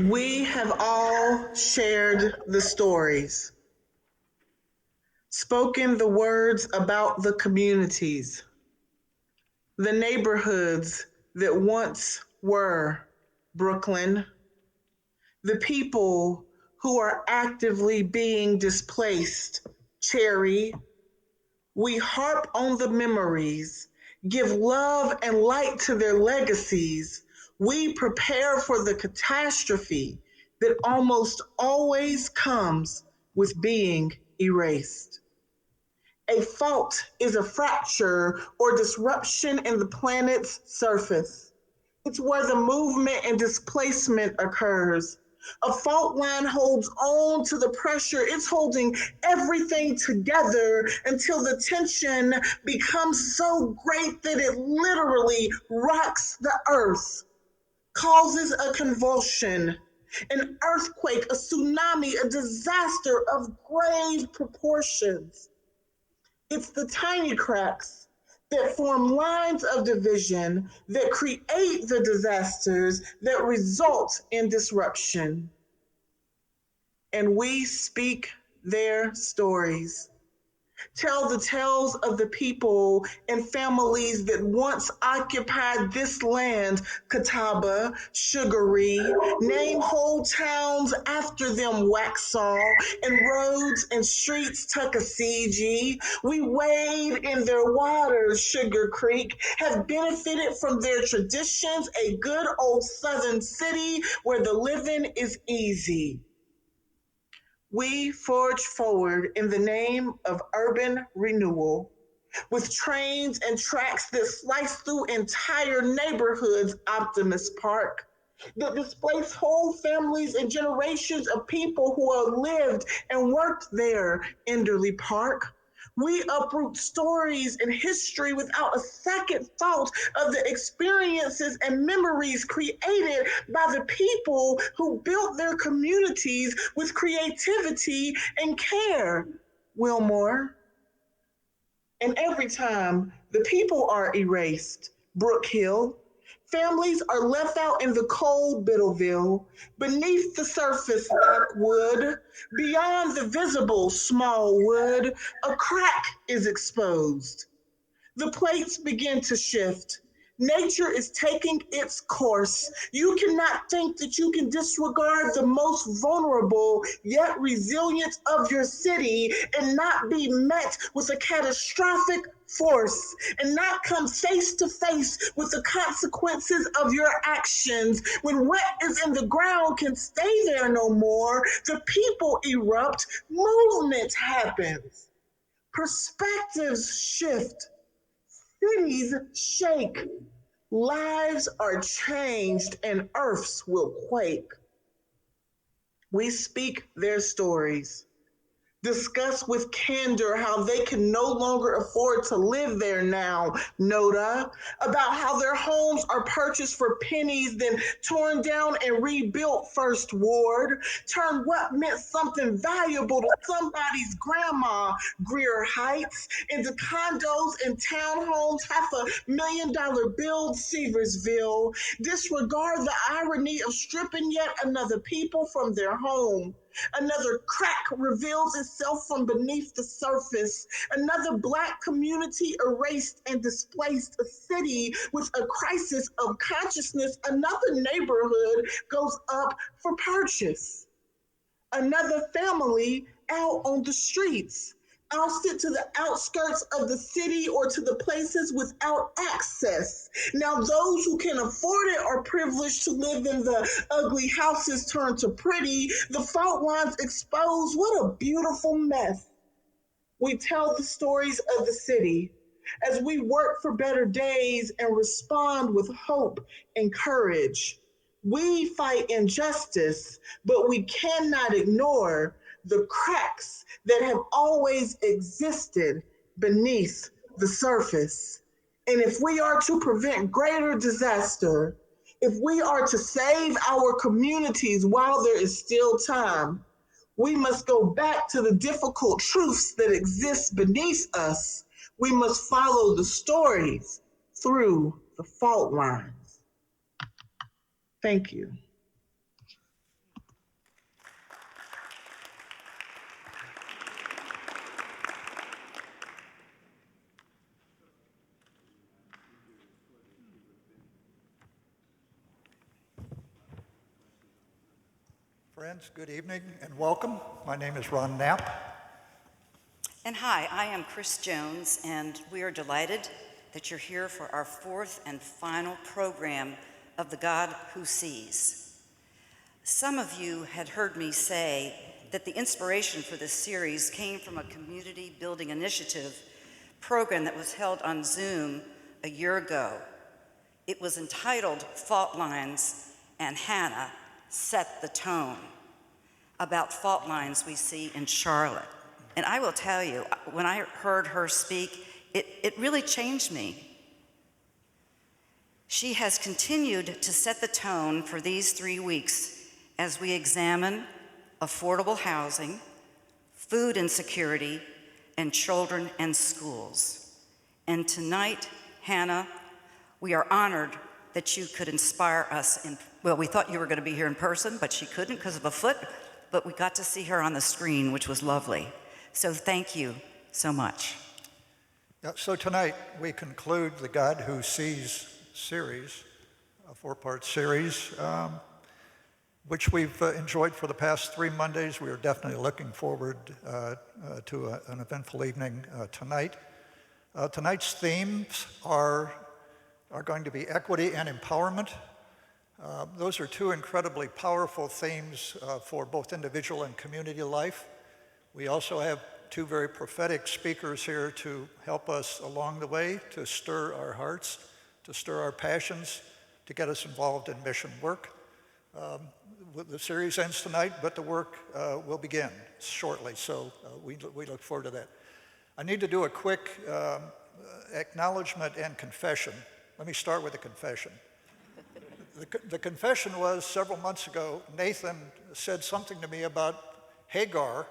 We have all shared the stories, spoken the words about the communities, the neighborhoods that once were Brooklyn, the people who are actively being displaced, Cherry. We harp on the memories, give love and light to their legacies. We prepare for the catastrophe that almost always comes with being erased. A fault is a fracture or disruption in the planet's surface. It's where the movement and displacement occurs. A fault line holds on to the pressure. It's holding everything together until the tension becomes so great that it literally rocks the earth, causes a convulsion, an earthquake, a tsunami, a disaster of grave proportions. It's the tiny cracks that form lines of division that create the disasters that result in disruption. And we speak their stories. Tell the tales of the people and families that once occupied this land, Catawba, Sugary, name whole towns after them, Waxhaw, and roads and streets, Tuckasegee. We wade in their waters, Sugar Creek, have benefited from their traditions, a good old southern city where the living is easy. We forge forward in the name of urban renewal with trains and tracks that slice through entire neighborhoods, Optimist Park, that displace whole families and generations of people who have lived and worked there, Enderley Park. We uproot stories and history without a second thought of the experiences and memories created by the people who built their communities with creativity and care, Wilmore. And every time the people are erased, Brook Hill, families are left out in the cold Biddleville, beneath the surface Lockwood, beyond the visible Smallwood, a crack is exposed. The plates begin to shift. Nature is taking its course. You cannot think that you can disregard the most vulnerable yet resilient of your city and not be met with a catastrophic force and not come face to face with the consequences of your actions. When what is in the ground can stay there no more, the people erupt, movement happens, perspectives shift, cities shake, lives are changed, and earths will quake. We speak their stories, discuss with candor how they can no longer afford to live there now, Noda, about how their homes are purchased for pennies, then torn down and rebuilt, First Ward, turn what meant something valuable to somebody's grandma, Greer Heights, into condos and townhomes, $500,000 build, Seversville, disregard the irony of stripping yet another people from their home. Another crack reveals itself from beneath the surface. Another Black community erased and displaced, a city with a crisis of consciousness. Another neighborhood goes up for purchase. Another family out on the streets, ousted to the outskirts of the city or to the places without access. Now, those who can afford it are privileged to live in the ugly houses turned to pretty. The fault lines exposed. What a beautiful mess. We tell the stories of the city as we work for better days and respond with hope and courage. We fight injustice, but we cannot ignore the cracks that have always existed beneath the surface. And if we are to prevent greater disaster, if we are to save our communities while there is still time, we must go back to the difficult truths that exist beneath us. We must follow the stories through the fault lines. Thank you. Friends, good evening and welcome. My name is Ron Knapp. And hi, I am Chris Jones, and we are delighted that you're here for our fourth and final program of The God Who Sees. Some of you had heard me say that the inspiration for this series came from a community building initiative program that was held on Zoom a year ago. It was entitled Fault Lines, and Hannah set the tone, about fault lines we see in Charlotte. And I will tell you, when I heard her speak, it really changed me. She has continued to set the tone for these 3 weeks as we examine affordable housing, food insecurity, and children and schools. And tonight, Hannah, we are honored that you could inspire us well, we thought you were going to be here in person, but she couldn't because of a foot, but we got to see her on the screen, which was lovely. So thank you so much. So tonight we conclude the God Who Sees series, a 4-part series, which we've enjoyed for the past 3 Mondays. We are definitely looking forward to an eventful evening tonight. Tonight's themes are going to be equity and empowerment. Those are 2 incredibly powerful themes for both individual and community life. We also have 2 very prophetic speakers here to help us along the way, to stir our hearts, to stir our passions, to get us involved in mission work. The series ends tonight, but the work will begin shortly, so we look forward to that. I need to do a quick acknowledgement and confession. Let me start with a confession. The confession was several months ago, Nathan said something to me about Hagar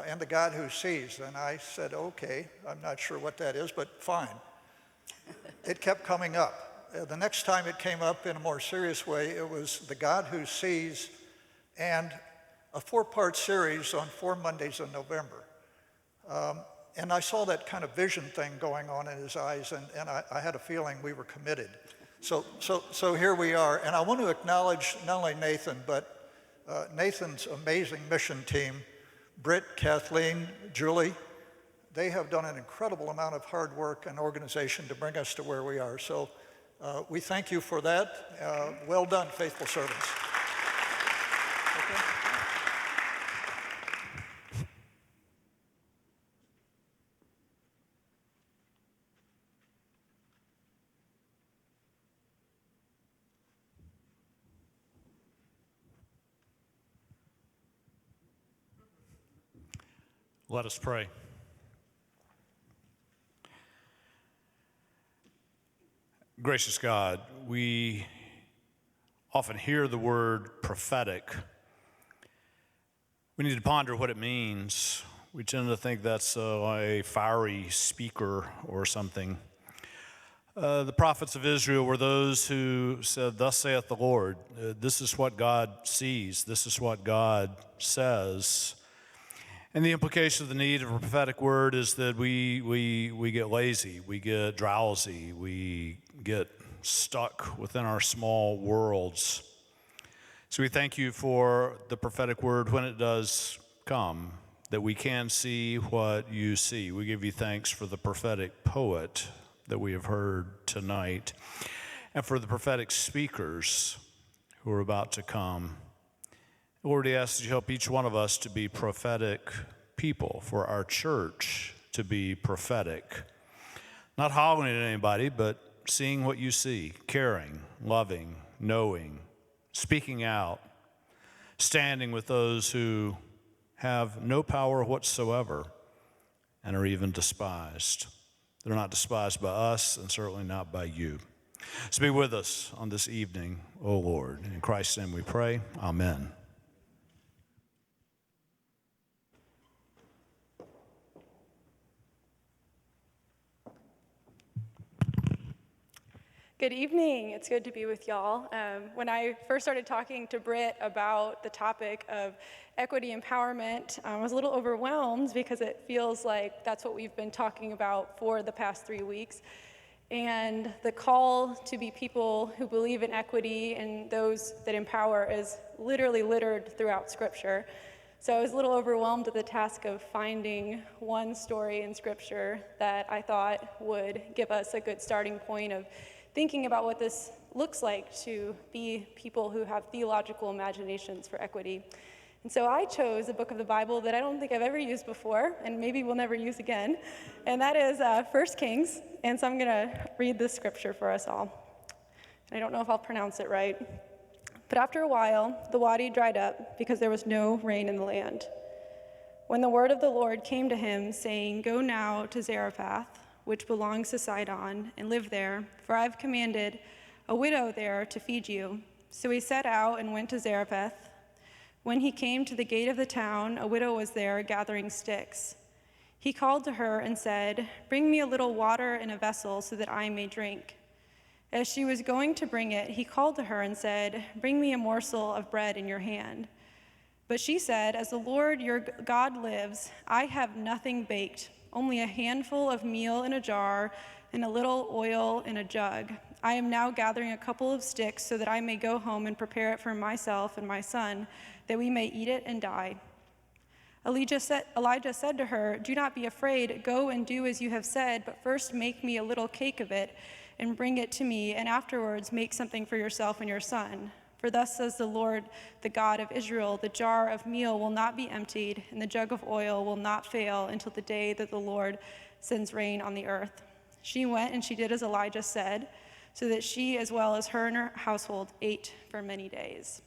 and the God Who Sees, and I said, okay, I'm not sure what that is, but fine. It kept coming up. The next time it came up in a more serious way, it was the God Who Sees and a 4-part series on 4 Mondays in November. And I saw that kind of vision thing going on in his eyes, and I had a feeling we were committed. So here we are, and I want to acknowledge not only Nathan, but Nathan's amazing mission team, Britt, Kathleen, Julie. They have done an incredible amount of hard work and organization to bring us to where we are. So we thank you for that. Well done, faithful servants. Okay. Let us pray. Gracious God, we often hear the word prophetic. We need to ponder what it means. We tend to think that's a fiery speaker or something. The prophets of Israel were those who said, "Thus saith the Lord." This is what God sees. This is what God says. And the implication of the need of a prophetic word is that we get lazy, we get drowsy, we get stuck within our small worlds. So we thank you for the prophetic word when it does come, that we can see what you see. We give you thanks for the prophetic poet that we have heard tonight, and for the prophetic speakers who are about to come. Lord, we ask that you help each one of us to be prophetic people, for our church to be prophetic. Not hollering at anybody, but seeing what you see, caring, loving, knowing, speaking out, standing with those who have no power whatsoever and are even despised. They're not despised by us and certainly not by you. So be with us on this evening, O Lord. In Christ's name we pray, amen. Good evening. It's good to be with y'all. When I first started talking to Britt about the topic of equity empowerment, I was a little overwhelmed because it feels like that's what we've been talking about for the past 3 weeks. And the call to be people who believe in equity and those that empower is literally littered throughout Scripture. So I was a little overwhelmed at the task of finding one story in Scripture that I thought would give us a good starting point of thinking about what this looks like to be people who have theological imaginations for equity. And so I chose a book of the Bible that I don't think I've ever used before, and maybe will never use again, and that is 1 Kings. And so I'm going to read this scripture for us all. And I don't know if I'll pronounce it right. But after a while, the wadi dried up because there was no rain in the land. When the word of the Lord came to him, saying, "Go now to Zarephath, which belongs to Sidon, and live there, for I have commanded a widow there to feed you." So he set out and went to Zarephath. When he came to the gate of the town, a widow was there gathering sticks. He called to her and said, "Bring me a little water in a vessel so that I may drink." As she was going to bring it, he called to her and said, "Bring me a morsel of bread in your hand." But she said, "As the Lord your God lives, I have nothing baked, only a handful of meal in a jar and a little oil in a jug. I am now gathering a couple of sticks so that I may go home and prepare it for myself and my son, that we may eat it and die." Elijah said to her, "Do not be afraid. Go and do as you have said, but first make me a little cake of it and bring it to me, and afterwards make something for yourself and your son. For thus says the Lord, the God of Israel, the jar of meal will not be emptied, and the jug of oil will not fail until the day that the Lord sends rain on the earth." She went and she did as Elijah said, so that she as well as her and her household ate for many days.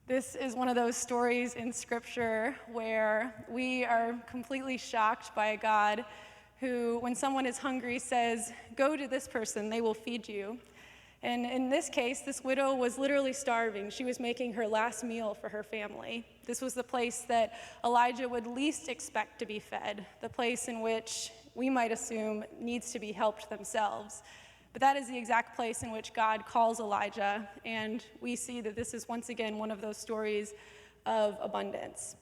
This is one of those stories in Scripture where we are completely shocked by a God who, when someone is hungry, says, "Go to this person, they will feed you." And in this case, this widow was literally starving. She was making her last meal for her family. This was the place that Elijah would least expect to be fed, the place in which we might assume needs to be helped themselves. But that is the exact place in which God calls Elijah, and we see that this is once again one of those stories of abundance.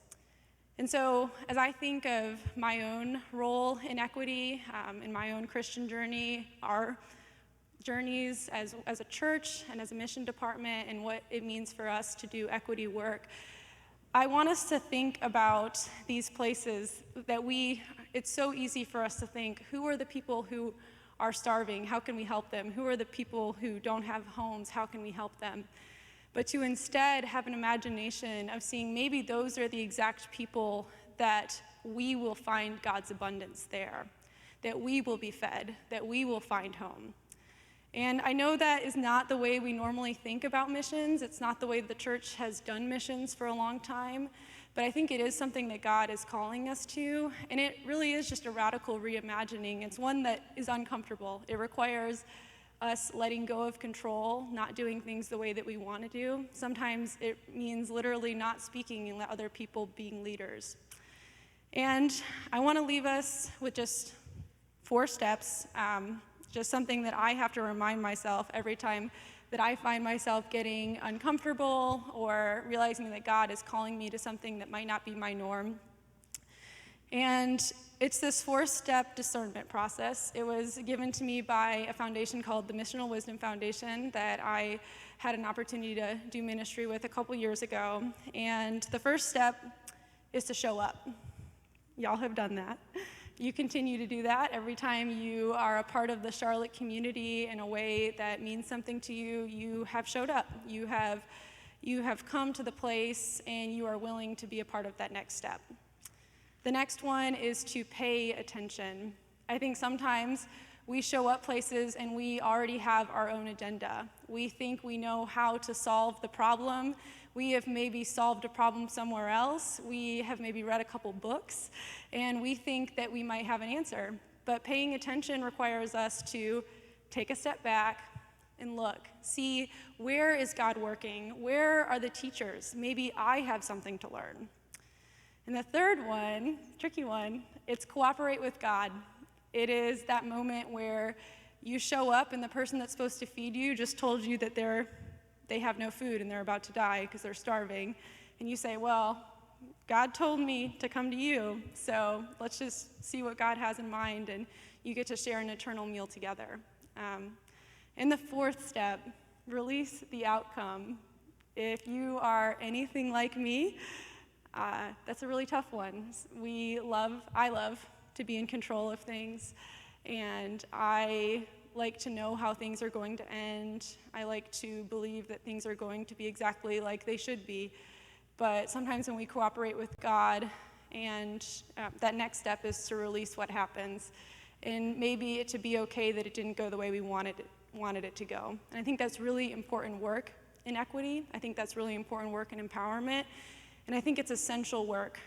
And so as I think of my own role in equity, in my own Christian journey, our journeys as a church and as a mission department, and what it means for us to do equity work, I want us to think about these places that it's so easy for us to think, who are the people who are starving? How can we help them? Who are the people who don't have homes? How can we help them? But to instead have an imagination of seeing maybe those are the exact people that we will find God's abundance there, that we will be fed, that we will find home. And I know that is not the way we normally think about missions. It's not the way the church has done missions for a long time, but I think it is something that God is calling us to, and it really is just a radical reimagining. It's one that is uncomfortable. It requires us letting go of control, not doing things the way that we want to do. Sometimes it means literally not speaking and let other people being leaders. And I want to leave us with just 4 steps, just something that I have to remind myself every time that I find myself getting uncomfortable or realizing that God is calling me to something that might not be my norm. And it's this 4-step discernment process. It was given to me by a foundation called the Missional Wisdom Foundation that I had an opportunity to do ministry with a couple years ago. And the first step is to show up. Y'all have done that. You continue to do that every time you are a part of the Charlotte community in a way that means something to you. You have showed up. You have come to the place, and you are willing to be a part of that next step. The next one is to pay attention. I think sometimes we show up places and we already have our own agenda. We think we know how to solve the problem. We have maybe solved a problem somewhere else. We have maybe read a couple books, and we think that we might have an answer. But paying attention requires us to take a step back and look, see where is God working? Where are the teachers? Maybe I have something to learn. And the third one, tricky one, it's cooperate with God. It is that moment where you show up and the person that's supposed to feed you just told you that they have no food and they're about to die because they're starving. And you say, well, God told me to come to you, so let's just see what God has in mind. And you get to share an eternal meal together. And the fourth step, release the outcome. If you are anything like me, that's a really tough one. I love to be in control of things, and I like to know how things are going to end. I like to believe that things are going to be exactly like they should be. But sometimes when we cooperate with God, and that next step is to release what happens, and maybe it to be okay that it didn't go the way we wanted it to go. And I think that's really important work in equity. I think that's really important work in empowerment. And I think it's essential work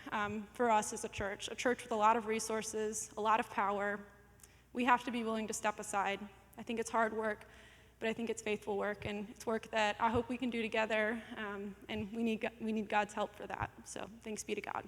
for us as a church with a lot of resources, a lot of power. We have to be willing to step aside. I think it's hard work, but I think it's faithful work, and it's work that I hope we can do together, and we need God's help for that. So thanks be to God.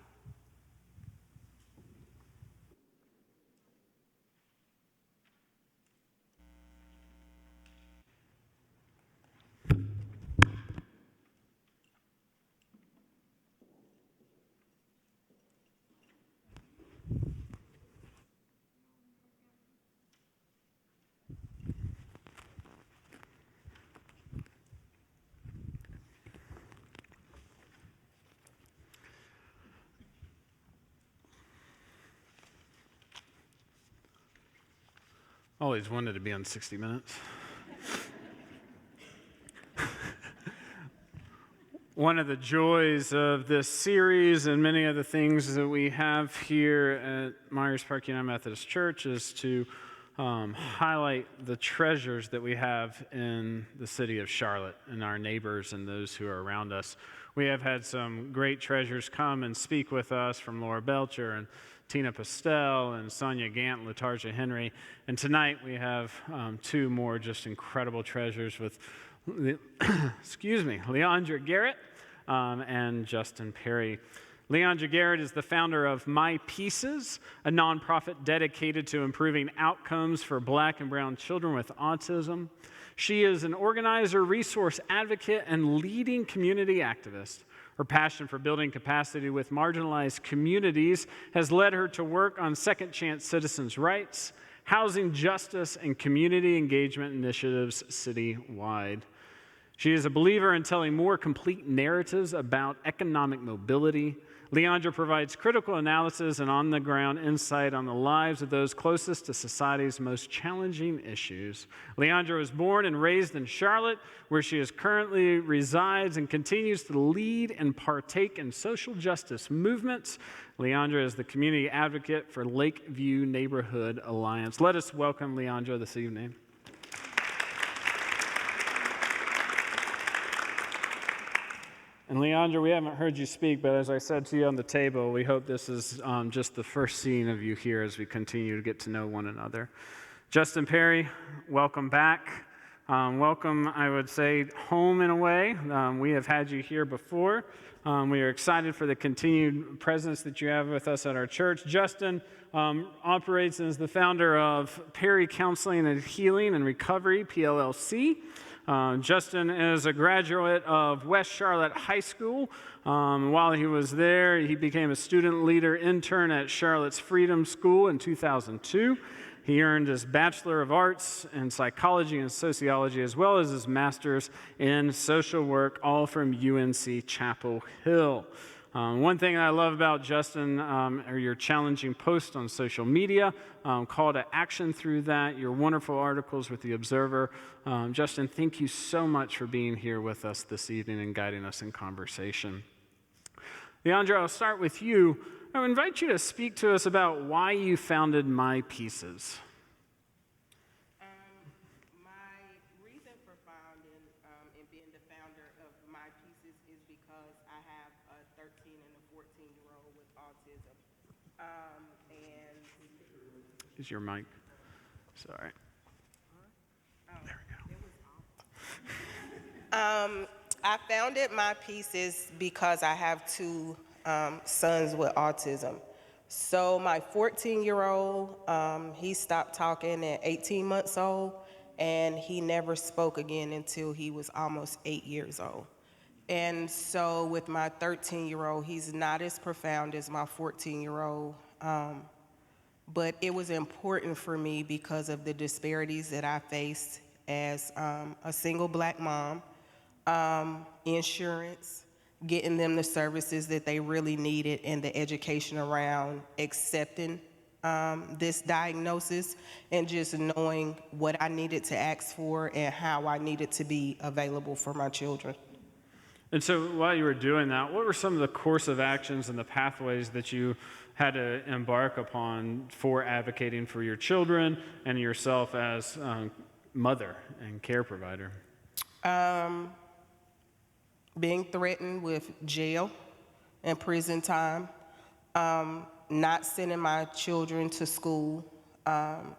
Always wanted to be on 60 Minutes. One of the joys of this series and many of the things that we have here at Myers Park United Methodist Church is to highlight the treasures that we have in the city of Charlotte and our neighbors and those who are around us. We have had some great treasures come and speak with us, from Laura Belcher and Tina Pastel and Sonia Gant, Latarja Henry. And tonight we have two more just incredible treasures with, Leandra Garrett and Justin Perry. Leandra Garrett is the founder of My Pieces, a nonprofit dedicated to improving outcomes for Black and brown children with autism. She is an organizer, resource advocate, and leading community activist. Her passion for building capacity with marginalized communities has led her to work on second chance citizens' rights, housing justice, and community engagement initiatives citywide. She is a believer in telling more complete narratives about economic mobility. Leandra provides critical analysis and on-the-ground insight on the lives of those closest to society's most challenging issues. Leandra was born and raised in Charlotte, where she currently resides and continues to lead and partake in social justice movements. Leandra is the community advocate for Lakeview Neighborhood Alliance. Let us welcome Leandra this evening. And Leandra, we haven't heard you speak, but as I said to you on the table, we hope this is just the first scene of you here as we continue to get to know one another. Justin Perry, welcome back. Welcome, I would say, home in a way. We have had you here before. We are excited for the continued presence that you have with us at our church. Justin operates as the founder of Perry Counseling and Healing and Recovery, PLLC. Justin is a graduate of West Charlotte High School. While he was there, he became a student leader intern at Charlotte's Freedom School in 2002. He earned his Bachelor of Arts in Psychology and Sociology, as well as his Master's in Social Work, all from UNC Chapel Hill. One thing I love about Justin are your challenging posts on social media, call to action through that, your wonderful articles with The Observer. Justin, thank you so much for being here with us this evening and guiding us in conversation. Leandra, I'll start with you. I would invite you to speak to us about why you founded My Pieces. My reason for founding and being the founder of My Pieces is because I have a 13 and a 14-year-old with autism. Is your mic? Sorry. There we go. I founded My Pieces because I have two sons with autism. So my 14-year-old, he stopped talking at 18 months old, and he never spoke again until he was almost 8 years old. And so with my 13-year-old, he's not as profound as my 14-year-old, but it was important for me because of the disparities that I faced as a single Black mom, insurance, getting them the services that they really needed, and the education around accepting this diagnosis, and just knowing what I needed to ask for and how I needed to be available for my children. And so while you were doing that, what were some of the course of actions and the pathways that you had to embark upon for advocating for your children and yourself as mother and care provider? Being threatened with jail and prison time, not sending my children to school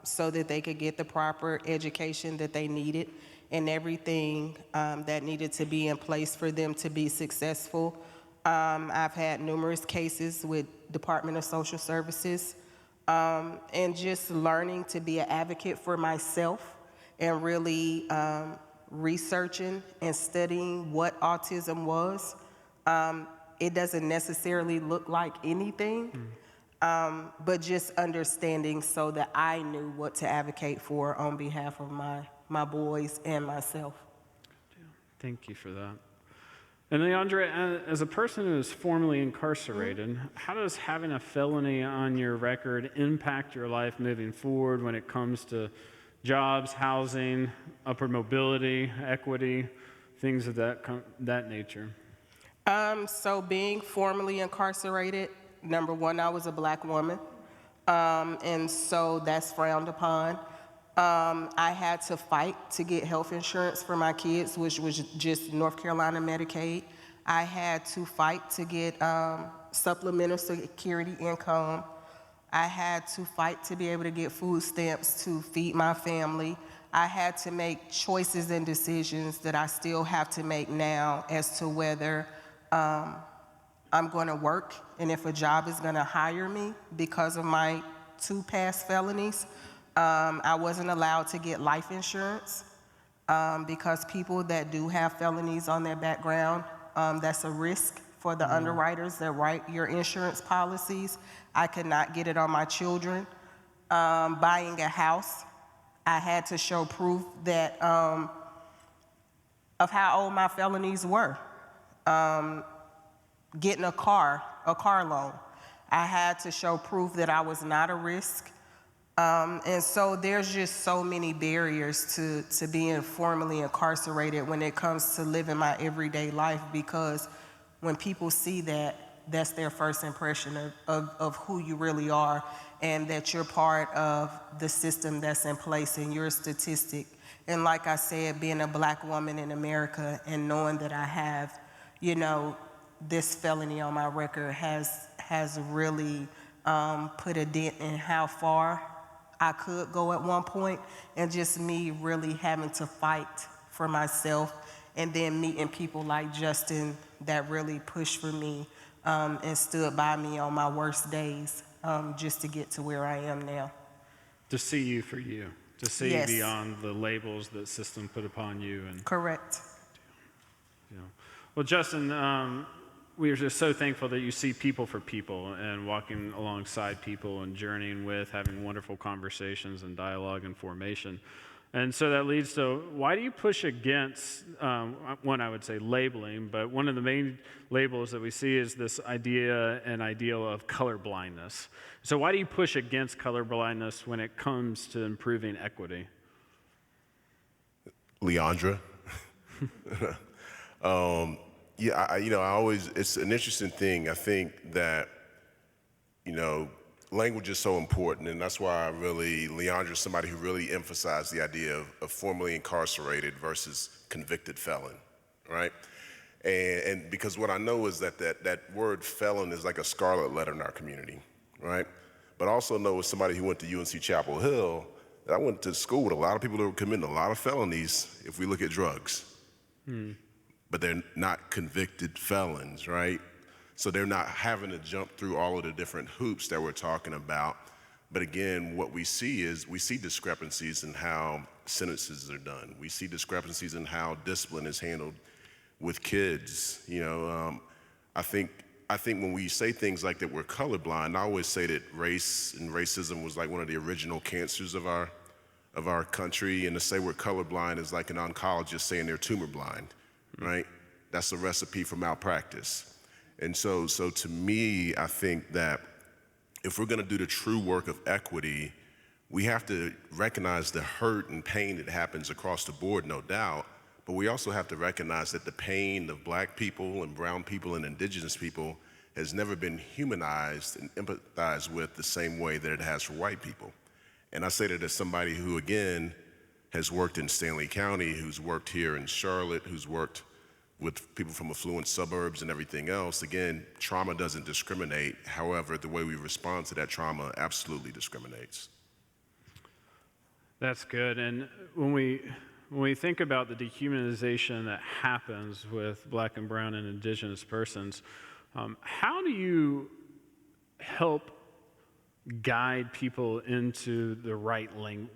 so that they could get the proper education that they needed, and everything that needed to be in place for them to be successful. I've had numerous cases with Department of Social Services, and just learning to be an advocate for myself, and really researching and studying what autism was. It doesn't necessarily look like anything, but just understanding so that I knew what to advocate for on behalf of my boys and myself. Thank you for that. And Leandra, as a person who is formerly incarcerated, how does having a felony on your record impact your life moving forward when it comes to jobs, housing, upward mobility, equity, things of that nature? So being formerly incarcerated, number one, I was a Black woman, and so that's frowned upon. I had to fight to get health insurance for my kids, which was just North Carolina Medicaid. I had to fight to get supplemental security income. I had to fight to be able to get food stamps to feed my family. I had to make choices and decisions that I still have to make now as to whether I'm going to work and if a job is going to hire me because of my 2 past felonies. I wasn't allowed to get life insurance because people that do have felonies on their background, that's a risk for the underwriters that write your insurance policies. I could not get it on my children. Buying a house, I had to show proof that of how old my felonies were. Getting a car loan, I had to show proof that I was not a risk. And so there's just so many barriers to being formally incarcerated when it comes to living my everyday life, because when people see that, that's their first impression of who you really are, and that you're part of the system that's in place and you're a statistic. And like I said, being a Black woman in America and knowing that I have, this felony on my record has really put a dent in how far I could go at one point, and just me really having to fight for myself, and then meeting people like Justin that really pushed for me and stood by me on my worst days just to get to where I am now. To see you for you, to see Yes. beyond the labels that system put upon you. And Correct. Well, Justin, we are just so thankful that you see people for people and walking alongside people and journeying with, having wonderful conversations and dialogue and formation. And so that leads to, why do you push against, one, I would say labeling, but one of the main labels that we see is this idea and ideal of color blindness. So why do you push against color blindness when it comes to improving equity? Leandra. Yeah, I always, it's an interesting thing. I think that, language is so important, and that's why Leandra is somebody who really emphasized the idea of formerly incarcerated versus convicted felon, right? And because what I know is that word felon is like a scarlet letter in our community, right? But I also know as somebody who went to UNC Chapel Hill, that I went to school with a lot of people that were committing a lot of felonies if we look at drugs. But they're not convicted felons, right? So they're not having to jump through all of the different hoops that we're talking about. But again, what we see is we see discrepancies in how sentences are done. We see discrepancies in how discipline is handled with kids. I I think when we say things like that we're colorblind, I always say that race and racism was like one of the original cancers of our country, and to say we're colorblind is like an oncologist saying they're tumor blind, right? That's a recipe for malpractice. And so to me, I think that if we're gonna do the true work of equity, we have to recognize the hurt and pain that happens across the board, no doubt, but we also have to recognize that the pain of Black people and brown people and indigenous people has never been humanized and empathized with the same way that it has for white people. And I say that as somebody who, again, has worked in Stanley County, who's worked here in Charlotte, who's worked with people from affluent suburbs and everything else. Again, trauma doesn't discriminate. However, the way we respond to that trauma absolutely discriminates. That's good. And when we think about the dehumanization that happens with Black and brown and indigenous persons, how do you help guide people into the right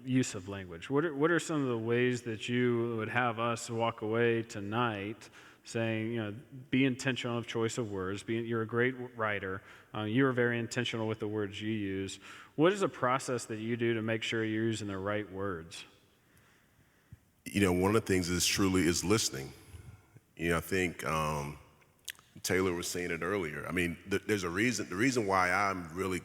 use of language? What are some of the ways that you would have us walk away tonight saying, be intentional of choice of words, you're a great writer, you're very intentional with the words you use. What is a process that you do to make sure you're using the right words? One of the things is listening. I think Taylor was saying it earlier. I mean, there's a reason. The reason why I'm really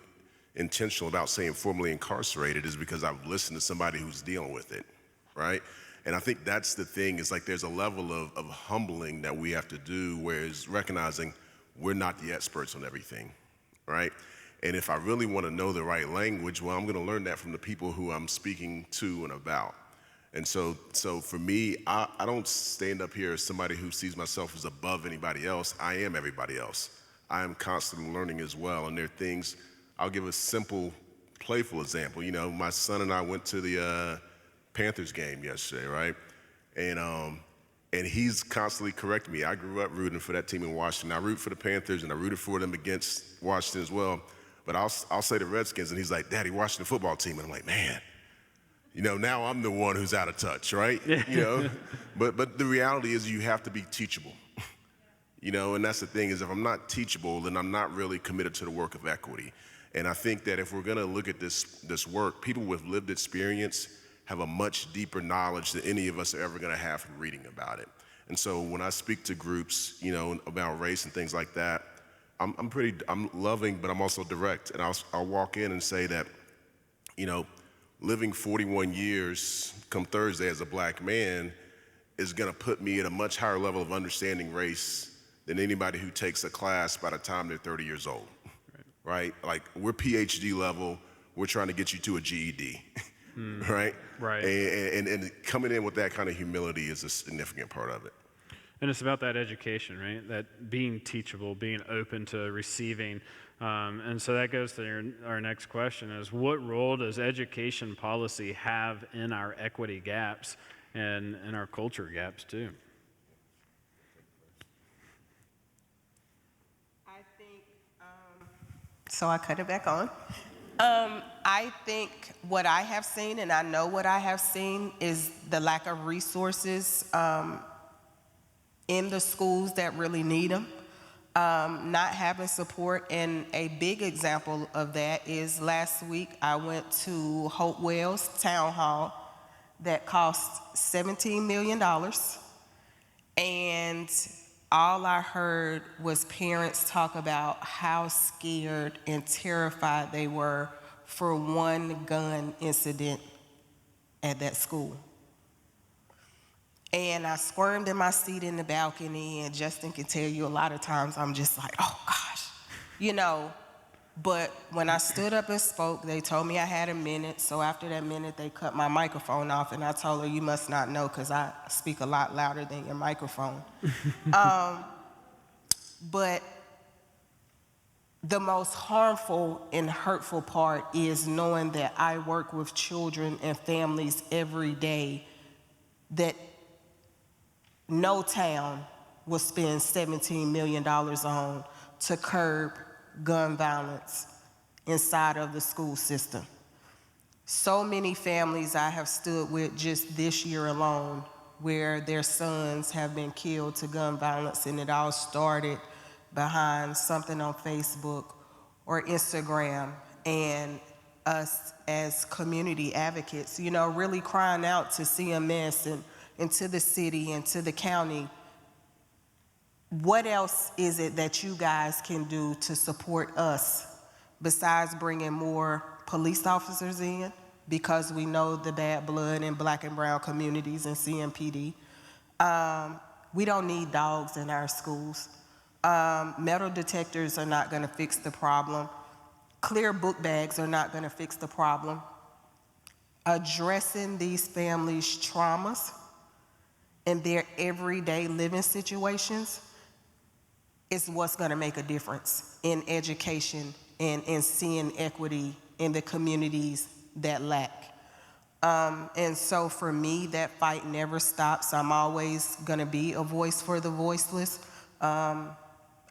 intentional about saying formerly incarcerated is because I've listened to somebody who's dealing with it, right? And I think that's the thing, is like there's a level of humbling that we have to do, whereas recognizing we're not the experts on everything, right? And if I really want to know the right language, well, I'm going to learn that from the people who I'm speaking to and about. And so for me, I don't stand up here as somebody who sees myself as above anybody else. I am everybody else. I am constantly learning as well. And there are things, I'll give a simple, playful example. My son and I went to the Panthers game yesterday, right? And he's constantly correcting me. I grew up rooting for that team in Washington. I root for the Panthers, and I rooted for them against Washington as well. But I'll say the Redskins, and he's like, Daddy, Washington football team. And I'm like, man, now I'm the one who's out of touch, right? But the reality is you have to be teachable. And that's the thing, is if I'm not teachable, then I'm not really committed to the work of equity. And I think that if we're gonna look at this work, people with lived experience have a much deeper knowledge than any of us are ever gonna have from reading about it. And so when I speak to groups, about race and things like that, I'm loving, but I'm also direct. And I'll walk in and say that, living 41 years come Thursday as a Black man is gonna put me at a much higher level of understanding race than anybody who takes a class by the time they're 30 years old, right? Like, we're PhD level, we're trying to get you to a GED, right? Right. And coming in with that kind of humility is a significant part of it. And it's about that education, right? That being teachable, being open to receiving. And so that goes to our next question is, what role does education policy have in our equity gaps and in our culture gaps too? I think, so I cut it back on. I think what I have seen, and I know what I have seen, is the lack of resources in the schools that really need them. Not having support, and a big example of that is last week I went to Hopewell's town hall that cost $17 million, and all I heard was parents talk about how scared and terrified they were for one gun incident at that school. And I squirmed in my seat in the balcony, and Justin can tell you a lot of times I'm just like, oh gosh, But when I stood up and spoke, they told me I had a minute. So after that minute, they cut my microphone off, and I told her, you must not know, because I speak a lot louder than your microphone. But the most harmful and hurtful part is knowing that I work with children and families every day that no town will spend $17 million on to curb gun violence inside of the school system. So many families I have stood with just this year alone where their sons have been killed to gun violence, and it all started behind something on Facebook or Instagram, and us as community advocates, you know, really crying out to CMS and to the city and to the county, what else is it that you guys can do to support us besides bringing more police officers in, because we know the bad blood in Black and brown communities in CMPD. We don't need dogs in our schools. Metal detectors are not gonna fix the problem. Clear book bags are not gonna fix the problem. Addressing these families' traumas and their everyday living situations is what's gonna make a difference in education and in seeing equity in the communities that lack. And so for me, that fight never stops. I'm always gonna be a voice for the voiceless.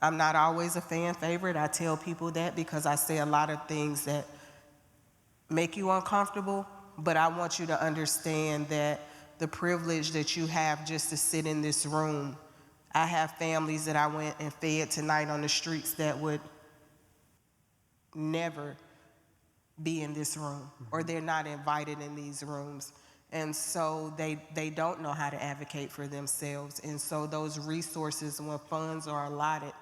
I'm not always a fan favorite. I tell people that because I say a lot of things that make you uncomfortable, but I want you to understand that the privilege that you have just to sit in this room. I have families that I went and fed tonight on the streets that would never be in this room, or they're not invited in these rooms. And so they don't know how to advocate for themselves. And so those resources, when funds are allotted,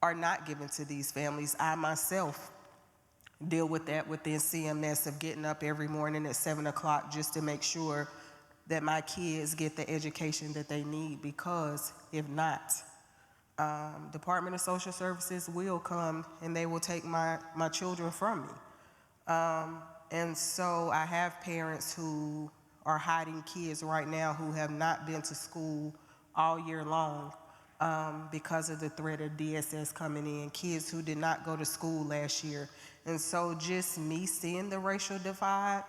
are not given to these families. I myself deal with that within CMS, of getting up every morning at 7 o'clock just to make sure that my kids get the education that they need, because if not, Department of Social Services will come and they will take my children from me. And so I have parents who are hiding kids right now who have not been to school all year long because of the threat of DSS coming in, kids who did not go to school last year. And so just me seeing the racial divide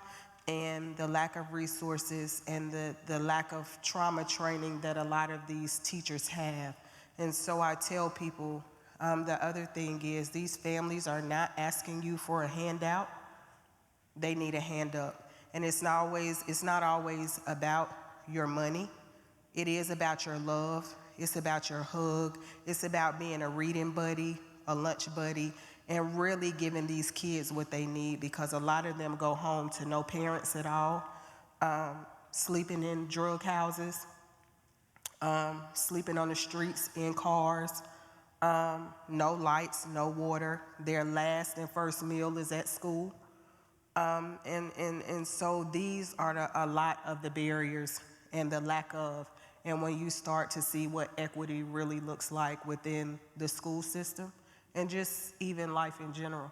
and the lack of resources and the lack of trauma training that a lot of these teachers have. And so I tell people, the other thing is, these families are not asking you for a handout. They need a hand up. And it's not always about your money. It is about your love. It's about your hug. It's about being a reading buddy, a lunch buddy, and really giving these kids what they need, because a lot of them go home to no parents at all, sleeping in drug houses, sleeping on the streets in cars, no lights, no water. Their last and first meal is at school. And so these are a lot of the barriers and the lack of. And when you start to see what equity really looks like within the school system and just even life in general.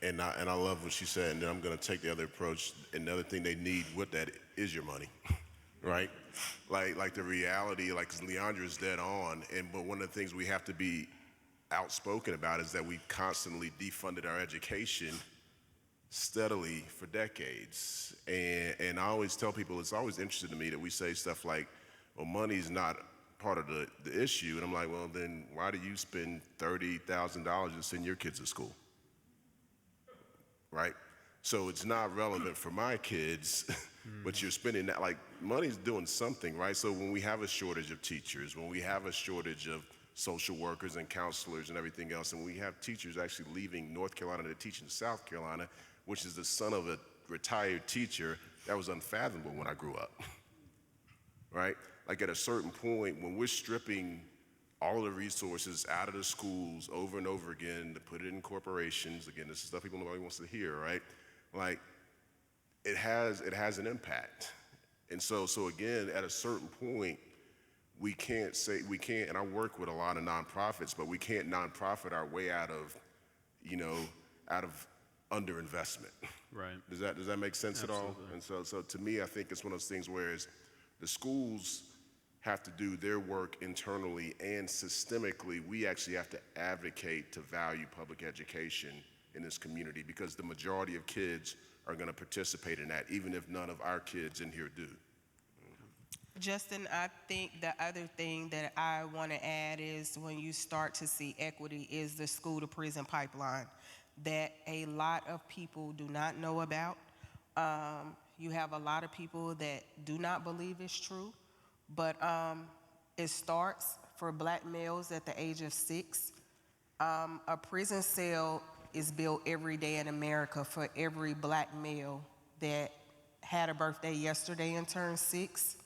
And I love what she said, and then I'm going to take the other approach. Another thing they need with that is your money, right? Like the reality, like Leandra is dead on, but one of the things we have to be outspoken about is that we constantly defunded our education steadily for decades. And I always tell people, it's always interesting to me that we say stuff like, well, money's not part of the issue. And I'm like, well, then why do you spend $30,000 to send your kids to school? Right? So it's not relevant for my kids, but you're spending that, like, money's doing something, right? So when we have a shortage of teachers, when we have a shortage of social workers and counselors and everything else, and we have teachers actually leaving North Carolina to teach in South Carolina, which is the son of a retired teacher, that was unfathomable when I grew up, right? Like, at a certain point, when we're stripping all the resources out of the schools over and over again to put it in corporations, again, this is stuff people nobody wants to hear, right? Like, it has an impact. And so again, at a certain point, we can't, and I work with a lot of nonprofits, but we can't nonprofit our way out of underinvestment. Right. Does that make sense at all? And so to me, I think it's one of those things where the schools have to do their work internally, and systemically, we actually have to advocate to value public education in this community, because the majority of kids are going to participate in that, even if none of our kids in here do. Justin, I think the other thing that I want to add is, when you start to see equity, is the school to prison pipeline that a lot of people do not know about. You have a lot of people that do not believe it's true, but It starts for black males at the age of 6. A prison cell is built every day in America for every black male that had a birthday yesterday and turned 6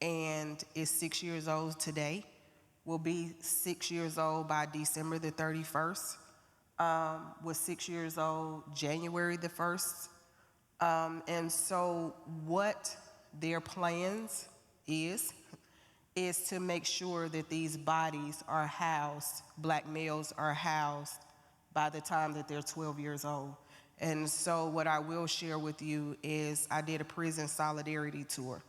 and is 6 years old today, will be 6 years old by December the 31st, was 6 years old January the 1st. And so what their plans is to make sure that these bodies are housed, black males are housed by the time that they're 12 years old. And so what I will share with you is I did a prison solidarity tour.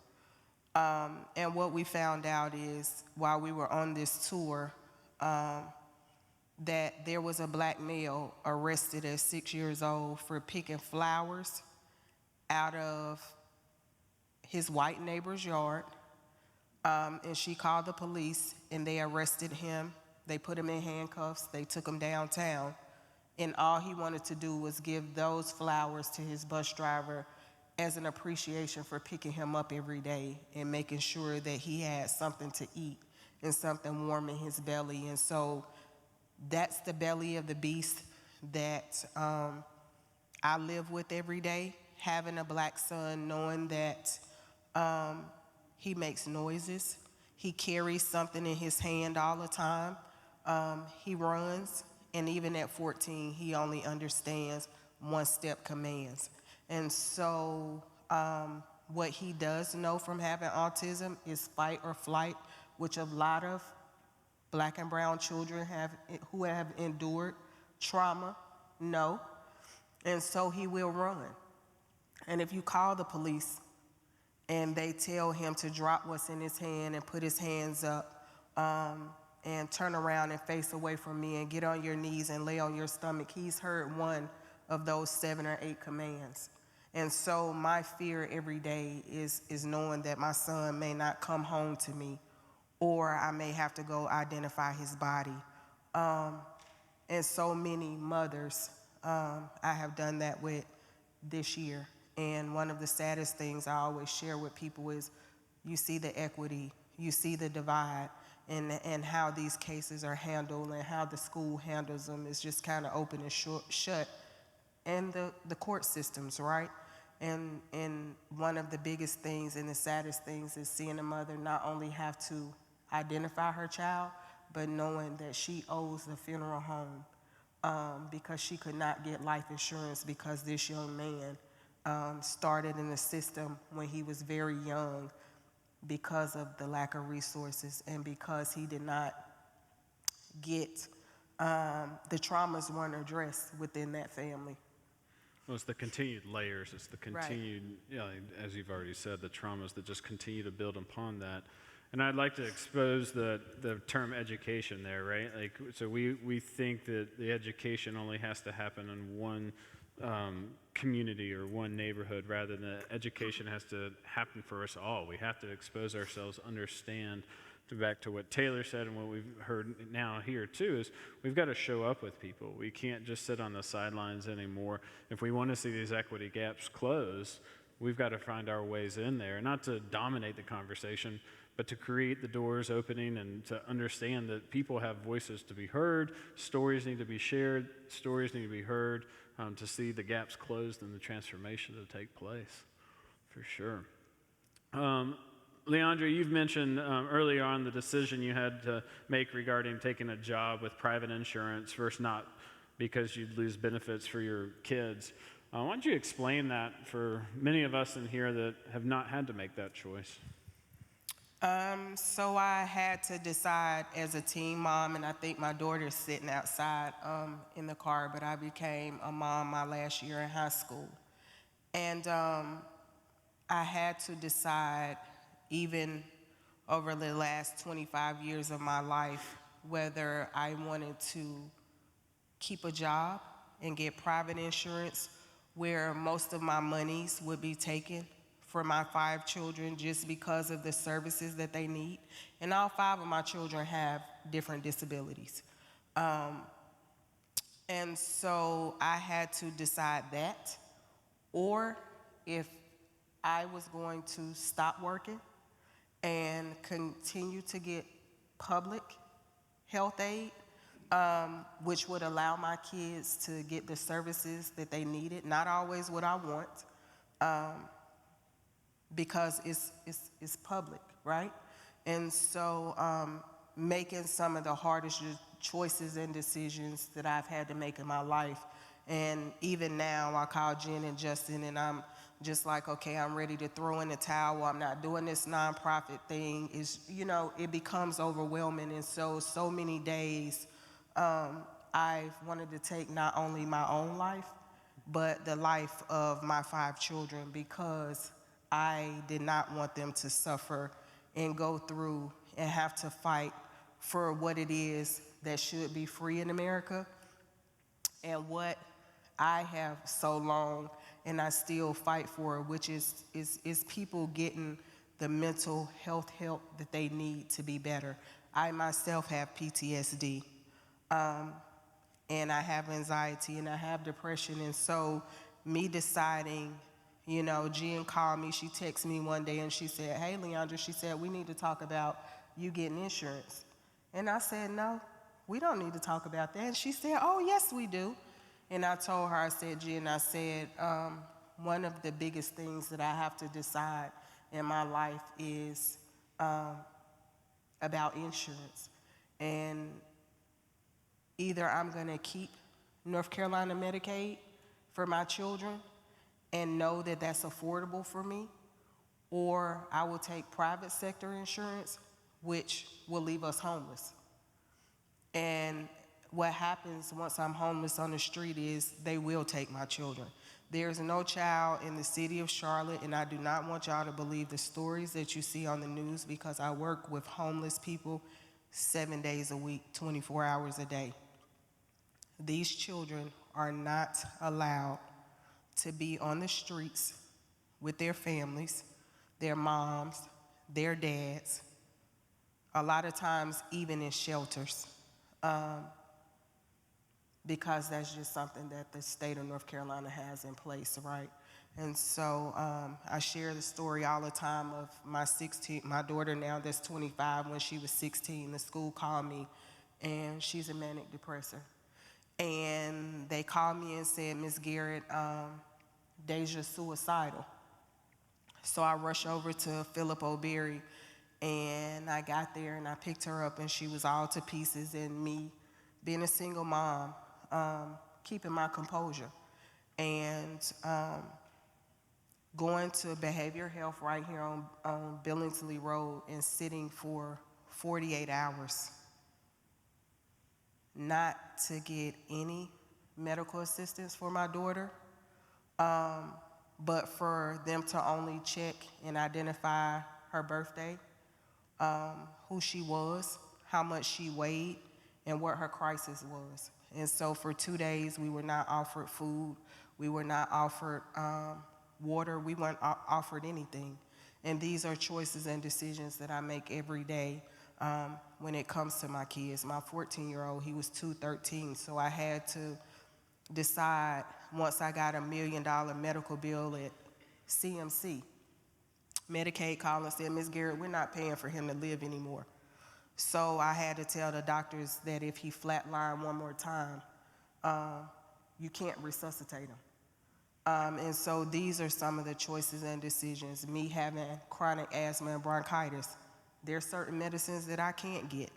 And what we found out is while we were on this tour, that there was a black male arrested at 6 years old for picking flowers out of his white neighbor's yard. And she called the police and they arrested him. They put him in handcuffs, they took him downtown. And all he wanted to do was give those flowers to his bus driver as an appreciation for picking him up every day and making sure that he had something to eat and something warm in his belly. And so that's the belly of the beast that I live with every day, having a black son, knowing that he makes noises, he carries something in his hand all the time, he runs, and even at 14, he only understands one-step commands. And so what he does know from having autism is fight or flight, which a lot of black and brown children who have endured trauma know. And so he will run. And if you call the police and they tell him to drop what's in his hand and put his hands up and turn around and face away from me and get on your knees and lay on your stomach, he's heard one of those 7 or 8 commands. And so my fear every day is knowing that my son may not come home to me, or I may have to go identify his body. And so many mothers I have done that with this year. And one of the saddest things I always share with people is you see the equity, you see the divide, and how these cases are handled and how the school handles them is just kind of open and shut. And the court systems, right? And one of the biggest things and the saddest things is seeing a mother not only have to identify her child, but knowing that she owes the funeral home because she could not get life insurance because this young man started in the system when he was very young because of the lack of resources and because he did not get, the traumas weren't addressed within that family. Well, it's the continued layers. It's the continued, as you've already said, the traumas that just continue to build upon that. And I'd like to expose the term education there, right? Like, so we think that the education only has to happen in one community or one neighborhood, rather than education has to happen for us all. We have to expose ourselves, understand. Back to what Taylor said and what we've heard now here too, is we've got to show up with people. We can't just sit on the sidelines anymore. If we want to see these equity gaps close, we've got to find our ways in there, not to dominate the conversation, but to create the doors opening and to understand that people have voices to be heard, stories need to be shared, stories need to be heard, to see the gaps closed and the transformation to take place, for sure. Leandra, you've mentioned earlier on the decision you had to make regarding taking a job with private insurance versus not, because you'd lose benefits for your kids. Why don't you explain that for many of us in here that have not had to make that choice? So I had to decide as a teen mom, and I think my daughter's sitting outside in the car, but I became a mom my last year in high school. And I had to decide, even over the last 25 years of my life, whether I wanted to keep a job and get private insurance where most of my monies would be taken for my 5 children just because of the services that they need. And all 5 of my children have different disabilities. And so I had to decide that, or if I was going to stop working and continue to get public health aid, which would allow my kids to get the services that they needed. Not always what I want, because it's public, right? And so making some of the hardest choices and decisions that I've had to make in my life. And even now, I call Jen and Justin, and I'm just like, okay, I'm ready to throw in the towel. I'm not doing this nonprofit thing. It becomes overwhelming. And so many days, I've wanted to take not only my own life, but the life of my 5 children, because I did not want them to suffer and go through and have to fight for what it is that should be free in America, and what I have so long and I still fight for, which is people getting the mental health help that they need to be better. I myself have PTSD, and I have anxiety, and I have depression. And so me deciding, Jen called me, she texted me one day and she said, "Hey, Leandra," she said, "we need to talk about you getting insurance." And I said, "No, we don't need to talk about that." And she said, "Oh, yes, we do." And I told her, I said, "Jen," I said, one of the biggest things that I have to decide in my life is about insurance. And either I'm gonna keep North Carolina Medicaid for my children and know that that's affordable for me, or I will take private sector insurance, which will leave us homeless. And what happens once I'm homeless on the street is they will take my children. There's no child in the city of Charlotte, and I do not want y'all to believe the stories that you see on the news, because I work with homeless people 7 days a week, 24 hours a day. These children are not allowed to be on the streets with their families, their moms, their dads, a lot of times even in shelters, because that's just something that the state of North Carolina has in place, right? And so I share the story all the time of my daughter now that's 25, when she was 16, the school called me, and she's a manic depressor. And they called me and said, "Miss Garrett, Deja's suicidal." So I rushed over to Philip O'Berry, and I got there and I picked her up, and she was all to pieces. And me, being a single mom, keeping my composure, and going to behavioral health right here on Billingsley Road and sitting for 48 hours, not to get any medical assistance for my daughter, but for them to only check and identify her birthday, who she was, how much she weighed, and what her crisis was. And so for 2 days, we were not offered food. We were not offered water. We weren't offered anything. And these are choices and decisions that I make every day when it comes to my kids. My 14-year-old, he was 213, so I had to decide, once I got $1 million medical bill at CMC, Medicaid called and said, "Ms. Garrett, we're not paying for him to live anymore." So I had to tell the doctors that if he flatlined one more time, you can't resuscitate him. And so these are some of the choices and decisions. Me having chronic asthma and bronchitis, there's certain medicines that I can't get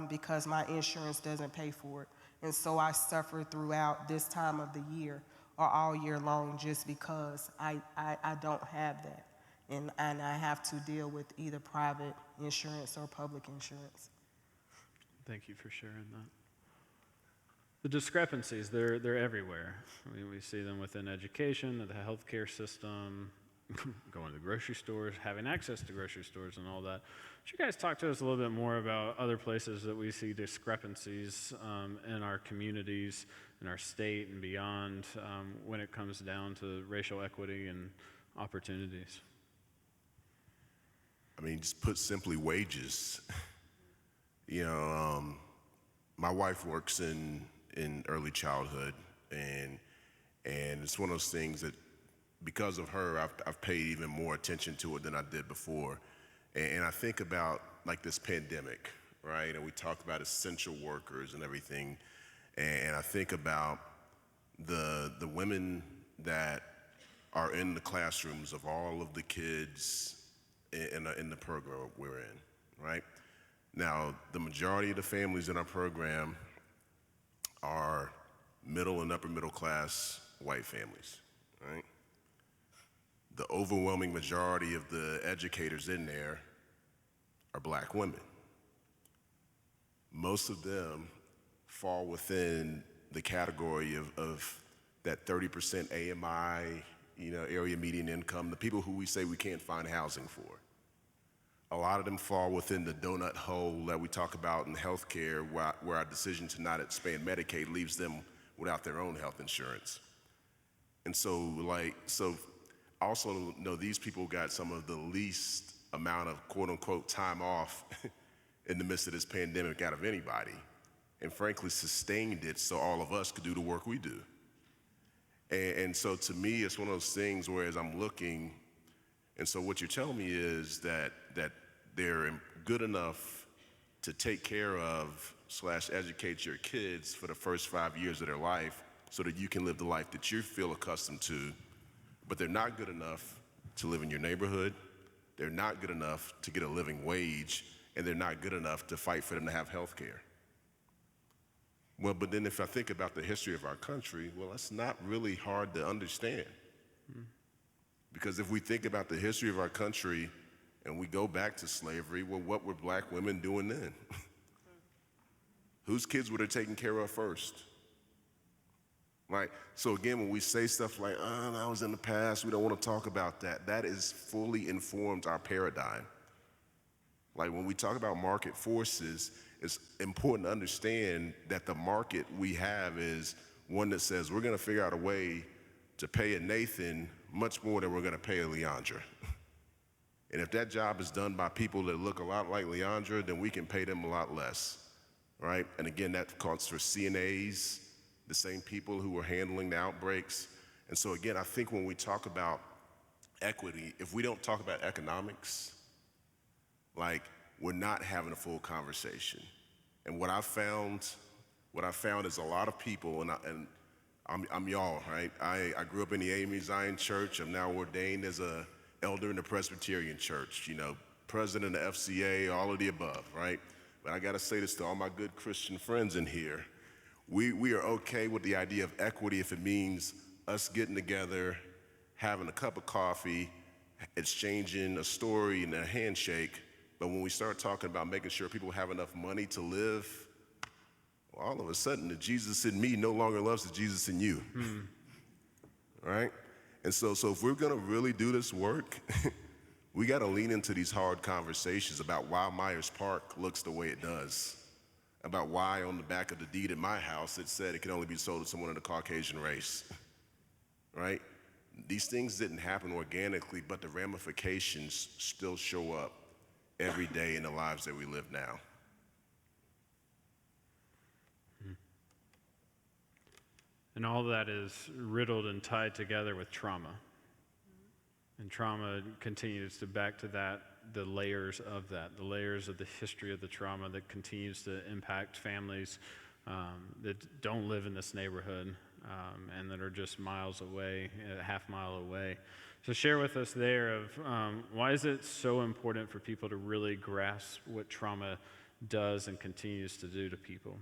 because my insurance doesn't pay for it. And so I suffer throughout this time of the year or all year long, just because I don't have that. And I have to deal with either private insurance or public insurance. Thank you for sharing that. The discrepancies, they're everywhere. We see them within education, the healthcare system, going to the grocery stores, having access to grocery stores and all that. Should you guys talk to us a little bit more about other places that we see discrepancies in our communities, in our state and beyond, when it comes down to racial equity and opportunities? I mean, just put simply, wages. My wife works in early childhood, and it's one of those things that, because of her, I've paid even more attention to it than I did before. And I think about like this pandemic, right? And we talk about essential workers and everything. And I think about the women that are in the classrooms of all of the kids in the program we're in, right? Now, the majority of the families in our program are middle and upper middle class white families, right? The overwhelming majority of the educators in there are black women. Most of them fall within the category of that 30% AMI, area median income, the people who we say we can't find housing for. A lot of them fall within the donut hole that we talk about in healthcare, where our decision to not expand Medicaid leaves them without their own health insurance. And so I also know these people got some of the least amount of quote unquote time off in the midst of this pandemic out of anybody, and frankly sustained it so all of us could do the work we do. And so to me, it's one of those things where as I'm looking, and so what you're telling me is that they're good enough to take care of / educate your kids for the first 5 years of their life so that you can live the life that you feel accustomed to, but they're not good enough to live in your neighborhood, they're not good enough to get a living wage, and they're not good enough to fight for them to have health care. Well, but then if I think about the history of our country, well, that's not really hard to understand. Because if we think about the history of our country and we go back to slavery, well, what were black women doing then? Whose kids were they taking care of first? Right? So again, when we say stuff like, that was in the past, we don't want to talk about that, that is fully informed our paradigm. Like when we talk about market forces, it's important to understand that the market we have is one that says we're going to figure out a way to pay a Nathan much more than we're going to pay a Leandra. And if that job is done by people that look a lot like Leandra, then we can pay them a lot less, right? And again, that calls for CNAs, the same people who are handling the outbreaks. And so again, I think when we talk about equity, if we don't talk about economics, like we're not having a full conversation. And what I found is a lot of people, and I'm y'all, right? I grew up in the AME Zion Church. I'm now ordained as a elder in the Presbyterian Church, president of the FCA, all of the above, right? But I gotta say this to all my good Christian friends in here. We are okay with the idea of equity if it means us getting together, having a cup of coffee, exchanging a story and a handshake. But when we start talking about making sure people have enough money to live, well, all of a sudden the Jesus in me no longer loves the Jesus in you, right? And so if we're gonna really do this work, we gotta lean into these hard conversations about why Myers Park looks the way it does, about why on the back of the deed at my house it said it can only be sold to someone of the Caucasian race, right? These things didn't happen organically, but the ramifications still show up every day in the lives that we live now. And all that is riddled and tied together with trauma. And trauma continues to back to that, the layers of that, the layers of the history of the trauma that continues to impact families that don't live in this neighborhood and that are just miles away, a half mile away. So share with us there of why is it so important for people to really grasp what trauma does and continues to do to people?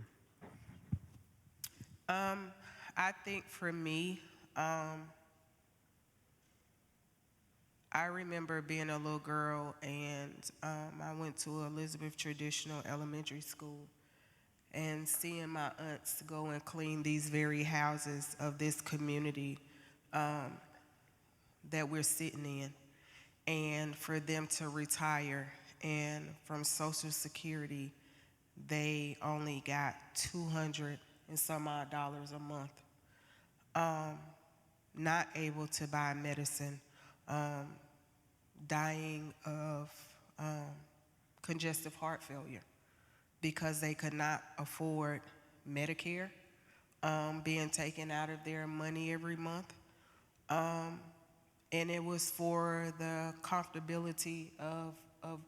I think for me, I remember being a little girl and I went to Elizabeth Traditional Elementary School and seeing my aunts go and clean these very houses of this community that we're sitting in, and for them to retire, and from Social Security, they only got $200 and some odd a month. Not able to buy medicine, dying of congestive heart failure because they could not afford Medicare, being taken out of their money every month. And it was for the comfortability of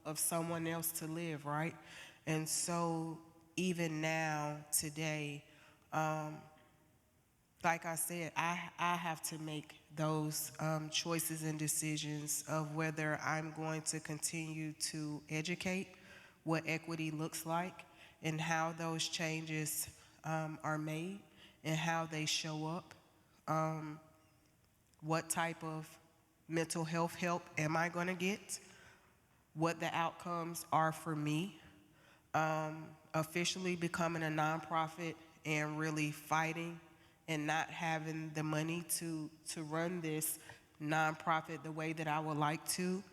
of someone else to live, right? And so even now, today, like I said, I have to make those choices and decisions of whether I'm going to continue to educate what equity looks like and how those changes are made and how they show up. What type of mental health help am I going to get? What the outcomes are for me. Officially becoming a nonprofit and really fighting and not having the money to run this nonprofit the way that I would like to.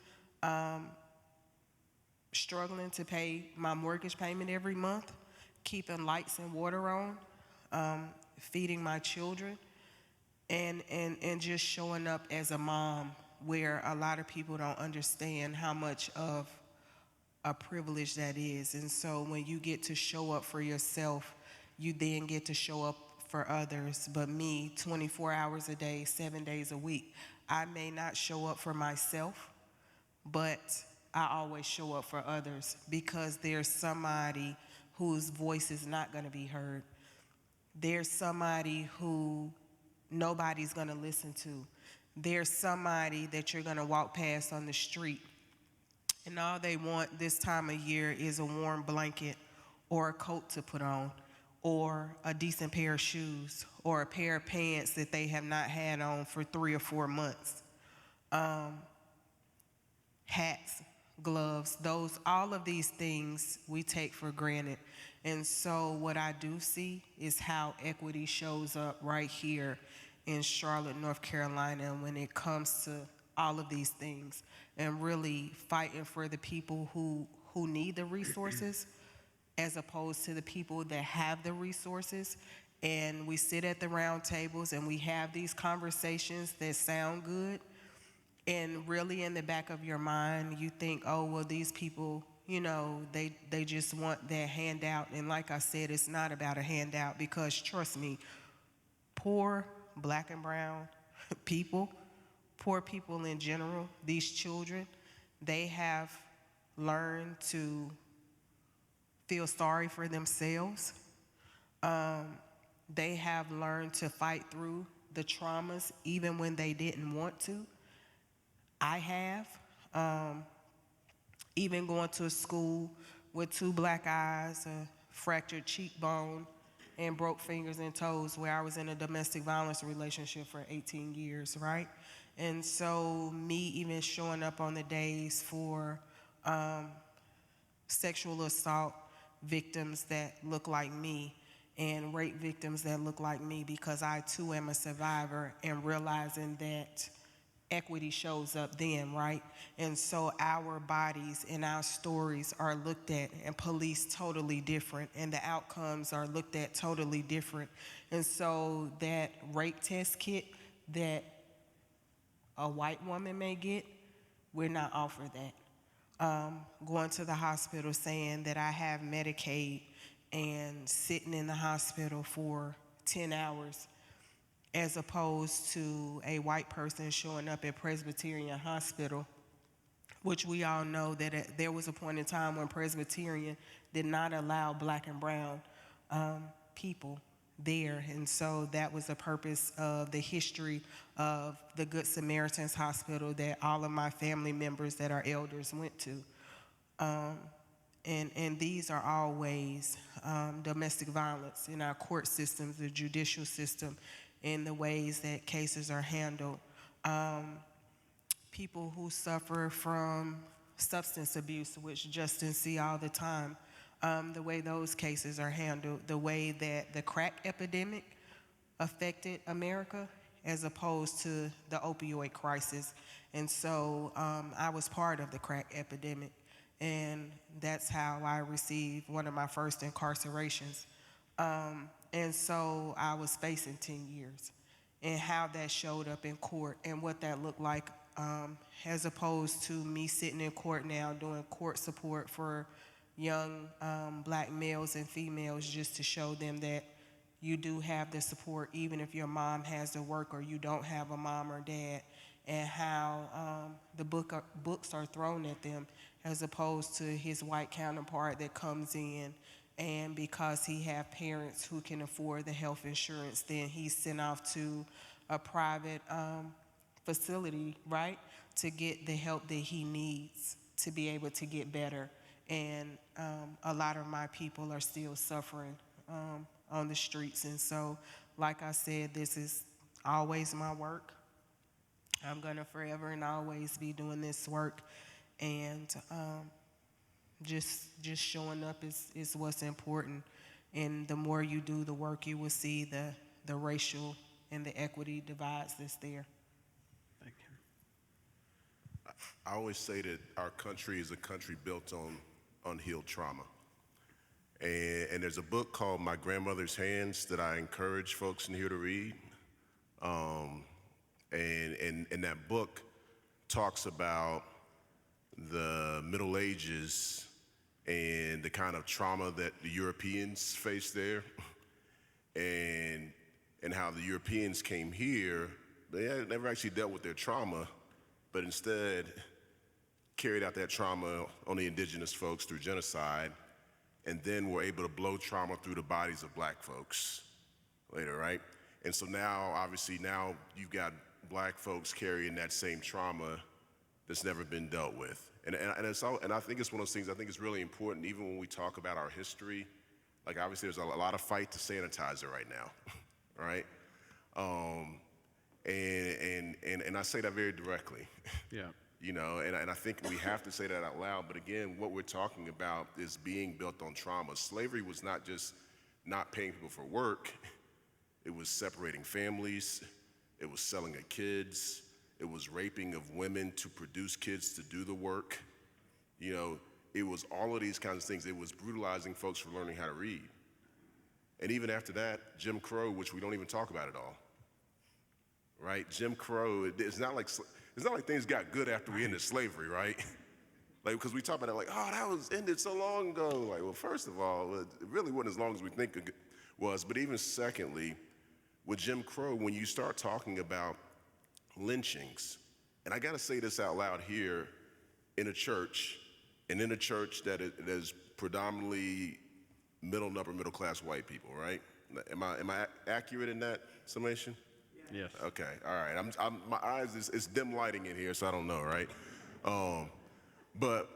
Struggling to pay my mortgage payment every month, keeping lights and water on, feeding my children, and just showing up as a mom where a lot of people don't understand how much of a privilege that is. And so when you get to show up for yourself, you then get to show up for others. But me, 24 hours a day, 7 days a week, I may not show up for myself, but I always show up for others because there's somebody whose voice is not going to be heard. There's somebody who nobody's going to listen to. There's somebody that you're going to walk past on the street, and all they want this time of year is a warm blanket or a coat to put on or a decent pair of shoes or a pair of pants that they have not had on for 3 or 4 months. Hats, gloves, all of these things we take for granted. And so what I do see is how equity shows up right here in Charlotte, North Carolina, when it comes to all of these things and really fighting for the people who need the resources as opposed to the people that have the resources. And we sit at the round tables and we have these conversations that sound good. And really in the back of your mind, you think, oh, well, these people, you know, they just want that handout. And like I said, it's not about a handout because trust me, poor black and brown people, poor people in general, these children, they have learned to feel sorry for themselves. They have learned to fight through the traumas even when they didn't want to. I have, even going to a school with 2 black eyes, a fractured cheekbone, and broke fingers and toes where I was in a domestic violence relationship for 18 years, right? And so me even showing up on the days for sexual assault victims that look like me and rape victims that look like me because I too am a survivor, and realizing that equity shows up then, right? And so our bodies and our stories are looked at and policed totally different, and the outcomes are looked at totally different. And so that rape test kit that a white woman may get, we're not offered that. Going to the hospital saying that I have Medicaid and sitting in the hospital for 10 hours as opposed to a white person showing up at Presbyterian Hospital, which we all know that there was a point in time when Presbyterian did not allow black and brown people there. And so that was the purpose of the history of the Good Samaritans Hospital that all of my family members that are elders went to. And these are all ways, domestic violence in our court systems, the judicial system, in the ways that cases are handled. People who suffer from substance abuse, which Justin see all the time, the way those cases are handled, the way that the crack epidemic affected America as opposed to the opioid crisis. And so I was part of the crack epidemic, and that's how I received one of my first incarcerations. And so I was facing 10 years, and how that showed up in court and what that looked like, as opposed to me sitting in court now doing court support for young black males and females, just to show them that you do have the support even if your mom has to work or you don't have a mom or dad. and how the books are thrown at them, as opposed to his white counterpart that comes in, and because he have parents who can afford the health insurance, then he's sent off to a private facility, right, to get the help that he needs to be able to get better. And a lot of my people are still suffering on the streets. And so, like I said, this is always my work. I'm gonna forever and always be doing this work, and just showing up is what's important. And the more you do the work, you will see the racial and the equity divides that's there. Thank you. I always say that our country is a country built on unhealed trauma. And there's a book called My Grandmother's Hands that I encourage folks in here to read. And that book talks about the Middle Ages and the kind of trauma that the Europeans faced there, and how the Europeans came here. They had never actually dealt with their trauma, but instead carried out that trauma on the indigenous folks through genocide, and then were able to blow trauma through the bodies of black folks later, right? And so now, obviously, now you've got black folks carrying that same trauma that's never been dealt with. And I think it's one of those things, I think it's really important, even when we talk about our history, like obviously there's a lot of fight to sanitize it right now, right? And I say that very directly. Yeah. You know, and I think we have to say that out loud, but again, what we're talking about is being built on trauma. Slavery was not just not paying people for work, it was separating families, it was selling of kids, it was raping of women to produce kids to do the work. You know, it was all of these kinds of things. It was brutalizing folks for learning how to read. And even after that, Jim Crow, which we don't even talk about at all, right? Jim Crow, it's not like things got good after we ended slavery, right? Like, because we talk about it like, oh, that was ended so long ago. Like, well, first of all, it really wasn't as long as we think it was. But even secondly, with Jim Crow, when you start talking about lynchings, and I got to say this out loud here in a church, and in a church that is predominantly middle class white people, right? Am I accurate in that summation? Yes. Okay, all right. My eyes, it's dim lighting in here, so I don't know, right? But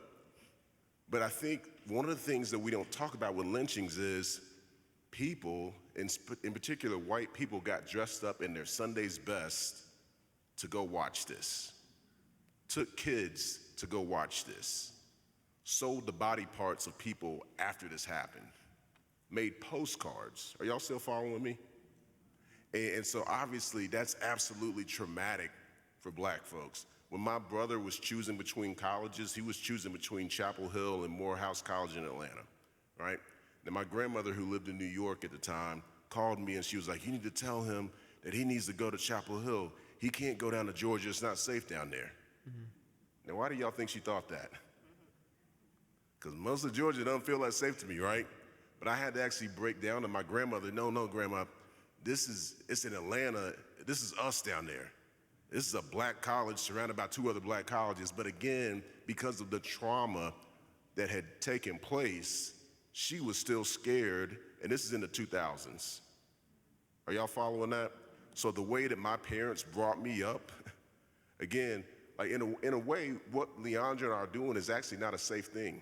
I think one of the things that we don't talk about with lynchings is people, in particular white people, got dressed up in their Sunday's best to go watch this. Took kids to go watch this. Sold the body parts of people after this happened. Made postcards. Are y'all still following me? And so obviously that's absolutely traumatic for black folks. When my brother was choosing between colleges, he was choosing between Chapel Hill and Morehouse College in Atlanta, right? And my grandmother, who lived in New York at the time, called me and she was like, you need to tell him that he needs to go to Chapel Hill. He can't go down to Georgia, it's not safe down there. Mm-hmm. Now, why do y'all think she thought that? Because most of Georgia doesn't feel that safe to me, right? But I had to actually break down to my grandmother, no, Grandma, it's in Atlanta, this is us down there. This is a black college surrounded by two other black colleges, but again, because of the trauma that had taken place, she was still scared, and this is in the 2000s. Are y'all following that? So the way that my parents brought me up, again, like in a way, what Leandra and I are doing is actually not a safe thing.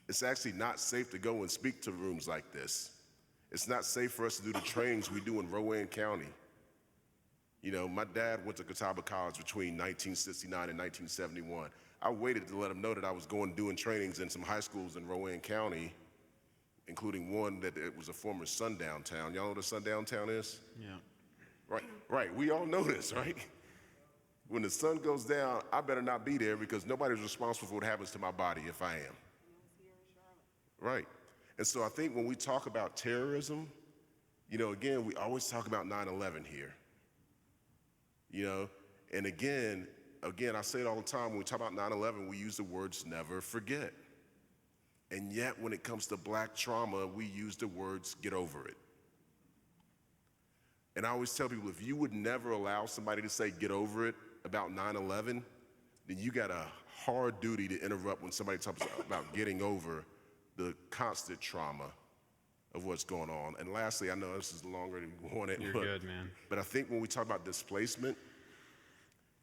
It's actually not safe to go and speak to rooms like this. It's not safe for us to do the trainings we do in Rowan County. You know, my dad went to Catawba College between 1969 and 1971. I waited to let him know that I was doing trainings in some high schools in Rowan County, including one that it was a former sundown town. Y'all know what a sundown town is? Yeah. Right, we all know this, right? When the sun goes down, I better not be there because nobody's responsible for what happens to my body if I am. Right. And so I think when we talk about terrorism, you know, again, we always talk about 9/11 here. You know, and again, I say it all the time, when we talk about 9/11, we use the words never forget. And yet, when it comes to black trauma, we use the words get over it. And I always tell people, if you would never allow somebody to say, get over it about 9/11, then you got a hard duty to interrupt when somebody talks about getting over the constant trauma of what's going on. And lastly, I know this is longer than you wanted. You're good, man. But I think when we talk about displacement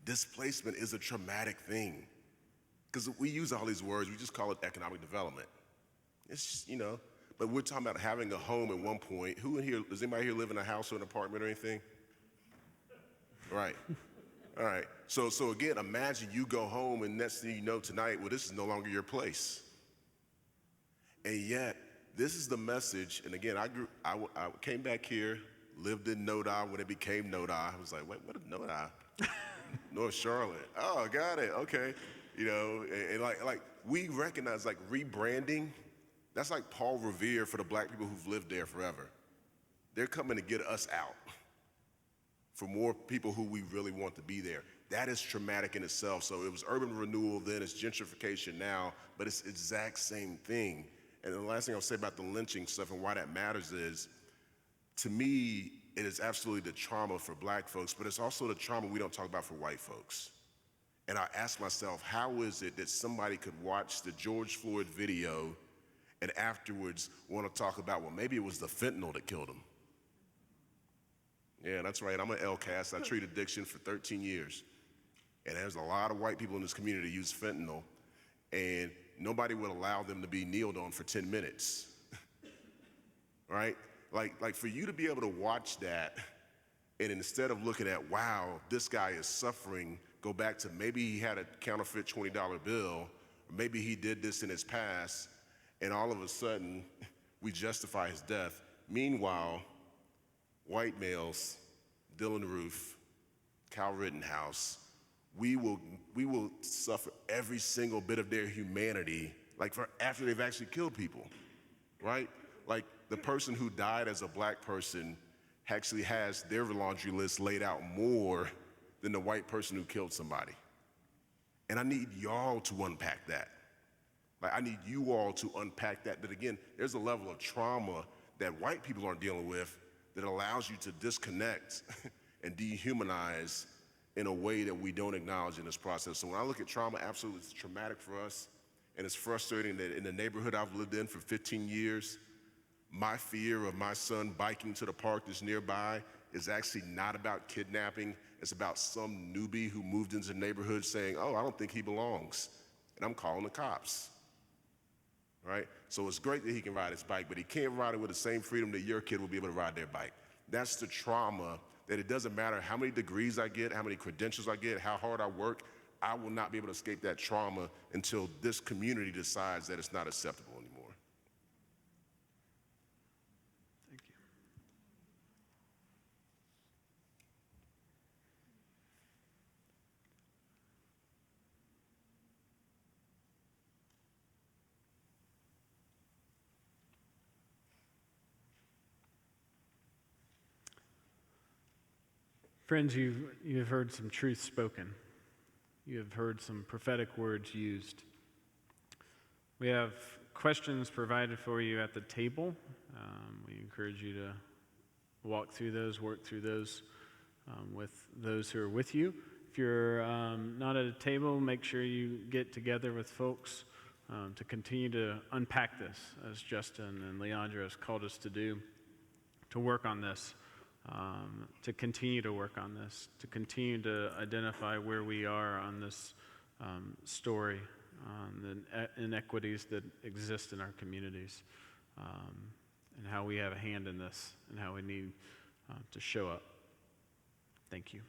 is a traumatic thing. Because we use all these words, we just call it economic development. It's just, but we're talking about having a home at one point. Who in here, does anybody here live in a house or an apartment or anything? Right. All right. So again, imagine you go home and next thing you know tonight, well, this is no longer your place. And yet, this is the message. And again, I came back here, lived in Nodi when it became Nodi. I was like, wait, what is Nodi? North Charlotte. Oh, got it. Okay. And like we recognize like rebranding, that's like Paul Revere for the black people who've lived there forever. They're coming to get us out for more people who we really want to be there. That is traumatic in itself. So it was urban renewal then, it's gentrification now, but it's the exact same thing. And the last thing I'll say about the lynching stuff and why that matters is, to me, it is absolutely the trauma for black folks, but it's also the trauma we don't talk about for white folks. And I ask myself, how is it that somebody could watch the George Floyd video and afterwards want to talk about, well, maybe it was the fentanyl that killed him? Yeah, that's right, I'm an LCAS. I treat addiction for 13 years. And there's a lot of white people in this community that use fentanyl, and nobody would allow them to be kneeled on for 10 minutes, right? Like for you to be able to watch that, and instead of looking at, wow, this guy is suffering, go back to maybe he had a counterfeit $20 bill, or maybe he did this in his past, and all of a sudden, we justify his death. Meanwhile, white males, Dylan Roof, Kyle Rittenhouse, we will suffer every single bit of their humanity, like for after they've actually killed people, right? Like the person who died as a black person actually has their laundry list laid out more than the white person who killed somebody. And I need y'all to unpack that. Like I need you all to unpack that. That again, there's a level of trauma that white people aren't dealing with that allows you to disconnect and dehumanize in a way that we don't acknowledge in this process. So when I look at trauma, absolutely it's traumatic for us. And it's frustrating that in the neighborhood I've lived in for 15 years, my fear of my son biking to the park that's nearby is actually not about kidnapping. It's about some newbie who moved into the neighborhood saying, oh, I don't think he belongs. And I'm calling the cops, right? So it's great that he can ride his bike, but he can't ride it with the same freedom that your kid will be able to ride their bike. That's the trauma that it doesn't matter how many degrees I get, how many credentials I get, how hard I work, I will not be able to escape that trauma until this community decides that it's not acceptable anymore. Thank you. Friends, you've heard some truth spoken. You have heard some prophetic words used. We have questions provided for you at the table. We encourage you to walk through those, work through those with those who are with you. If you're not at a table, make sure you get together with folks to continue to unpack this, as Justin and Leandra has called us to do, to work on this. To continue to work on this, to continue to identify where we are on this story, the inequities that exist in our communities, and how we have a hand in this, and how we need to show up. Thank you.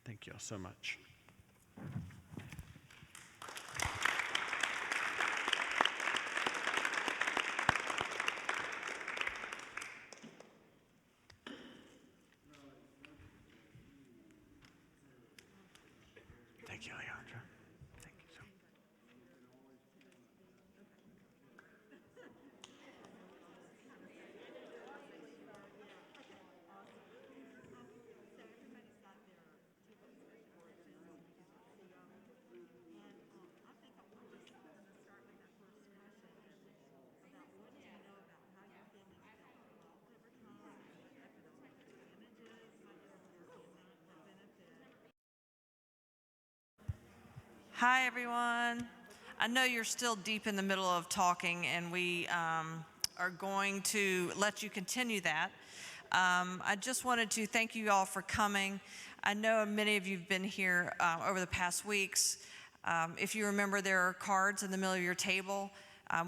Thank you all so much. Thank you, Leandra. Thank you so much. Hi, everyone. I know you're still deep in the middle of talking, and we are going to let you continue that. I just wanted to thank you all for coming. I know many of you have been here over the past weeks. If you remember, there are cards in the middle of your table.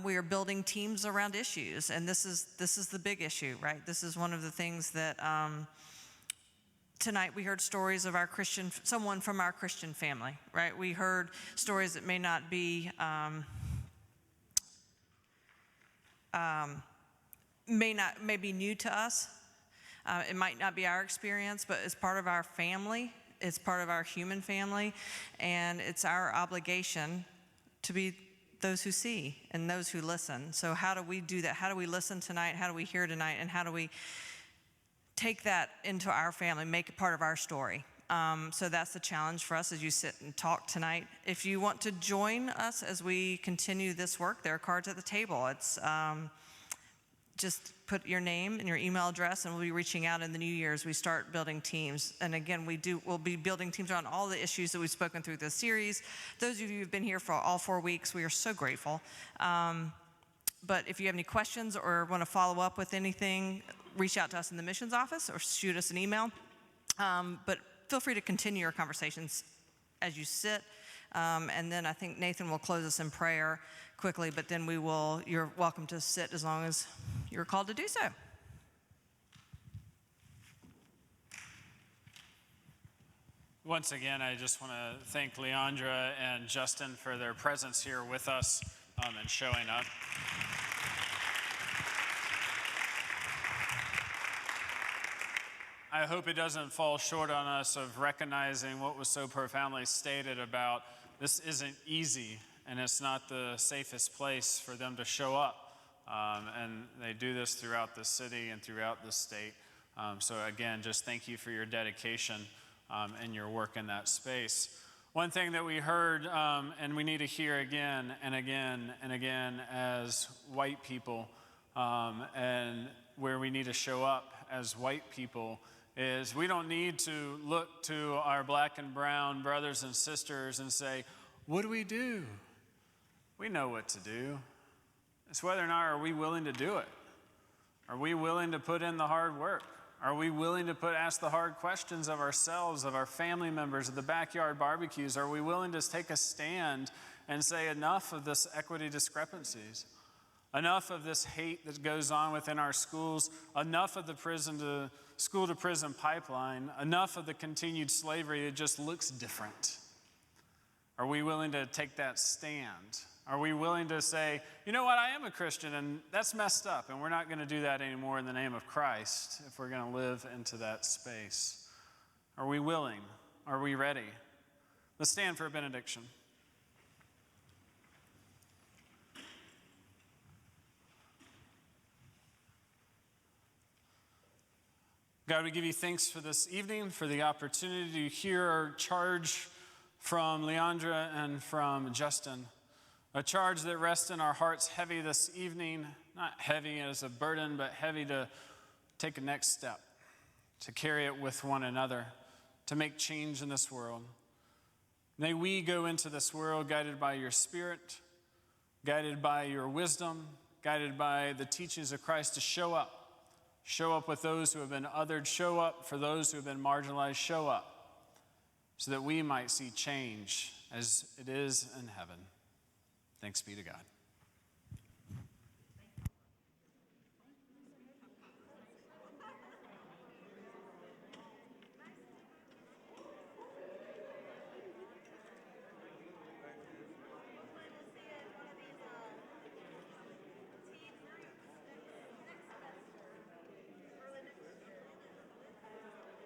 We are building teams around issues, and this is the big issue, right? This is one of the things that tonight we heard stories of someone from our Christian family, right? We heard stories that may not be may be new to us. It might not be our experience, but it's part of our family. It's part of our human family, and it's our obligation to be those who see and those who listen. So how do we do that? How do we listen tonight? How do we hear tonight? And how do we take that into our family, make it part of our story? So that's the challenge for us as you sit and talk tonight. If you want to join us as we continue this work, there are cards at the table. It's just put your name and your email address, and we'll be reaching out in the new year as we start building teams. And again, we'll be building teams around all the issues that we've spoken through this series. Those of you who've been here for all 4 weeks, we are so grateful. But if you have any questions or want to follow up with anything, reach out to us in the missions office or shoot us an email. But feel free to continue your conversations as you sit. And then I think Nathan will close us in prayer quickly, but then you're welcome to sit as long as you're called to do so. Once again, I just want to thank Leandra and Justin for their presence here with us and showing up. I hope it doesn't fall short on us of recognizing what was so profoundly stated about this isn't easy and it's not the safest place for them to show up. And they do this throughout the city and throughout the state. So again, just thank you for your dedication and your work in that space. One thing that we heard, and we need to hear again and again and again as white people, and where we need to show up as white people, is we don't need to look to our black and brown brothers and sisters and say, what do we do? We know what to do. It's whether or not are we willing to do it. Are we willing to put in the hard work? Are we willing to ask the hard questions of ourselves, of our family members, of the backyard barbecues? Are we willing to take a stand and say enough of this equity discrepancies? Enough of this hate that goes on within our schools, enough of the school to prison pipeline, enough of the continued slavery that just looks different. Are we willing to take that stand? Are we willing to say, you know what, I am a Christian and that's messed up and we're not going to do that anymore in the name of Christ if we're going to live into that space? Are we willing? Are we ready? Let's stand for a benediction. God, we give you thanks for this evening, for the opportunity to hear our charge from Leandra and from Justin. A charge that rests in our hearts heavy this evening, not heavy as a burden, but heavy to take a next step, to carry it with one another, to make change in this world. May we go into this world guided by your Spirit, guided by your wisdom, guided by the teachings of Christ to show up. Show up with those who have been othered. Show up for those who have been marginalized. Show up so that we might see change as it is in heaven. Thanks be to God.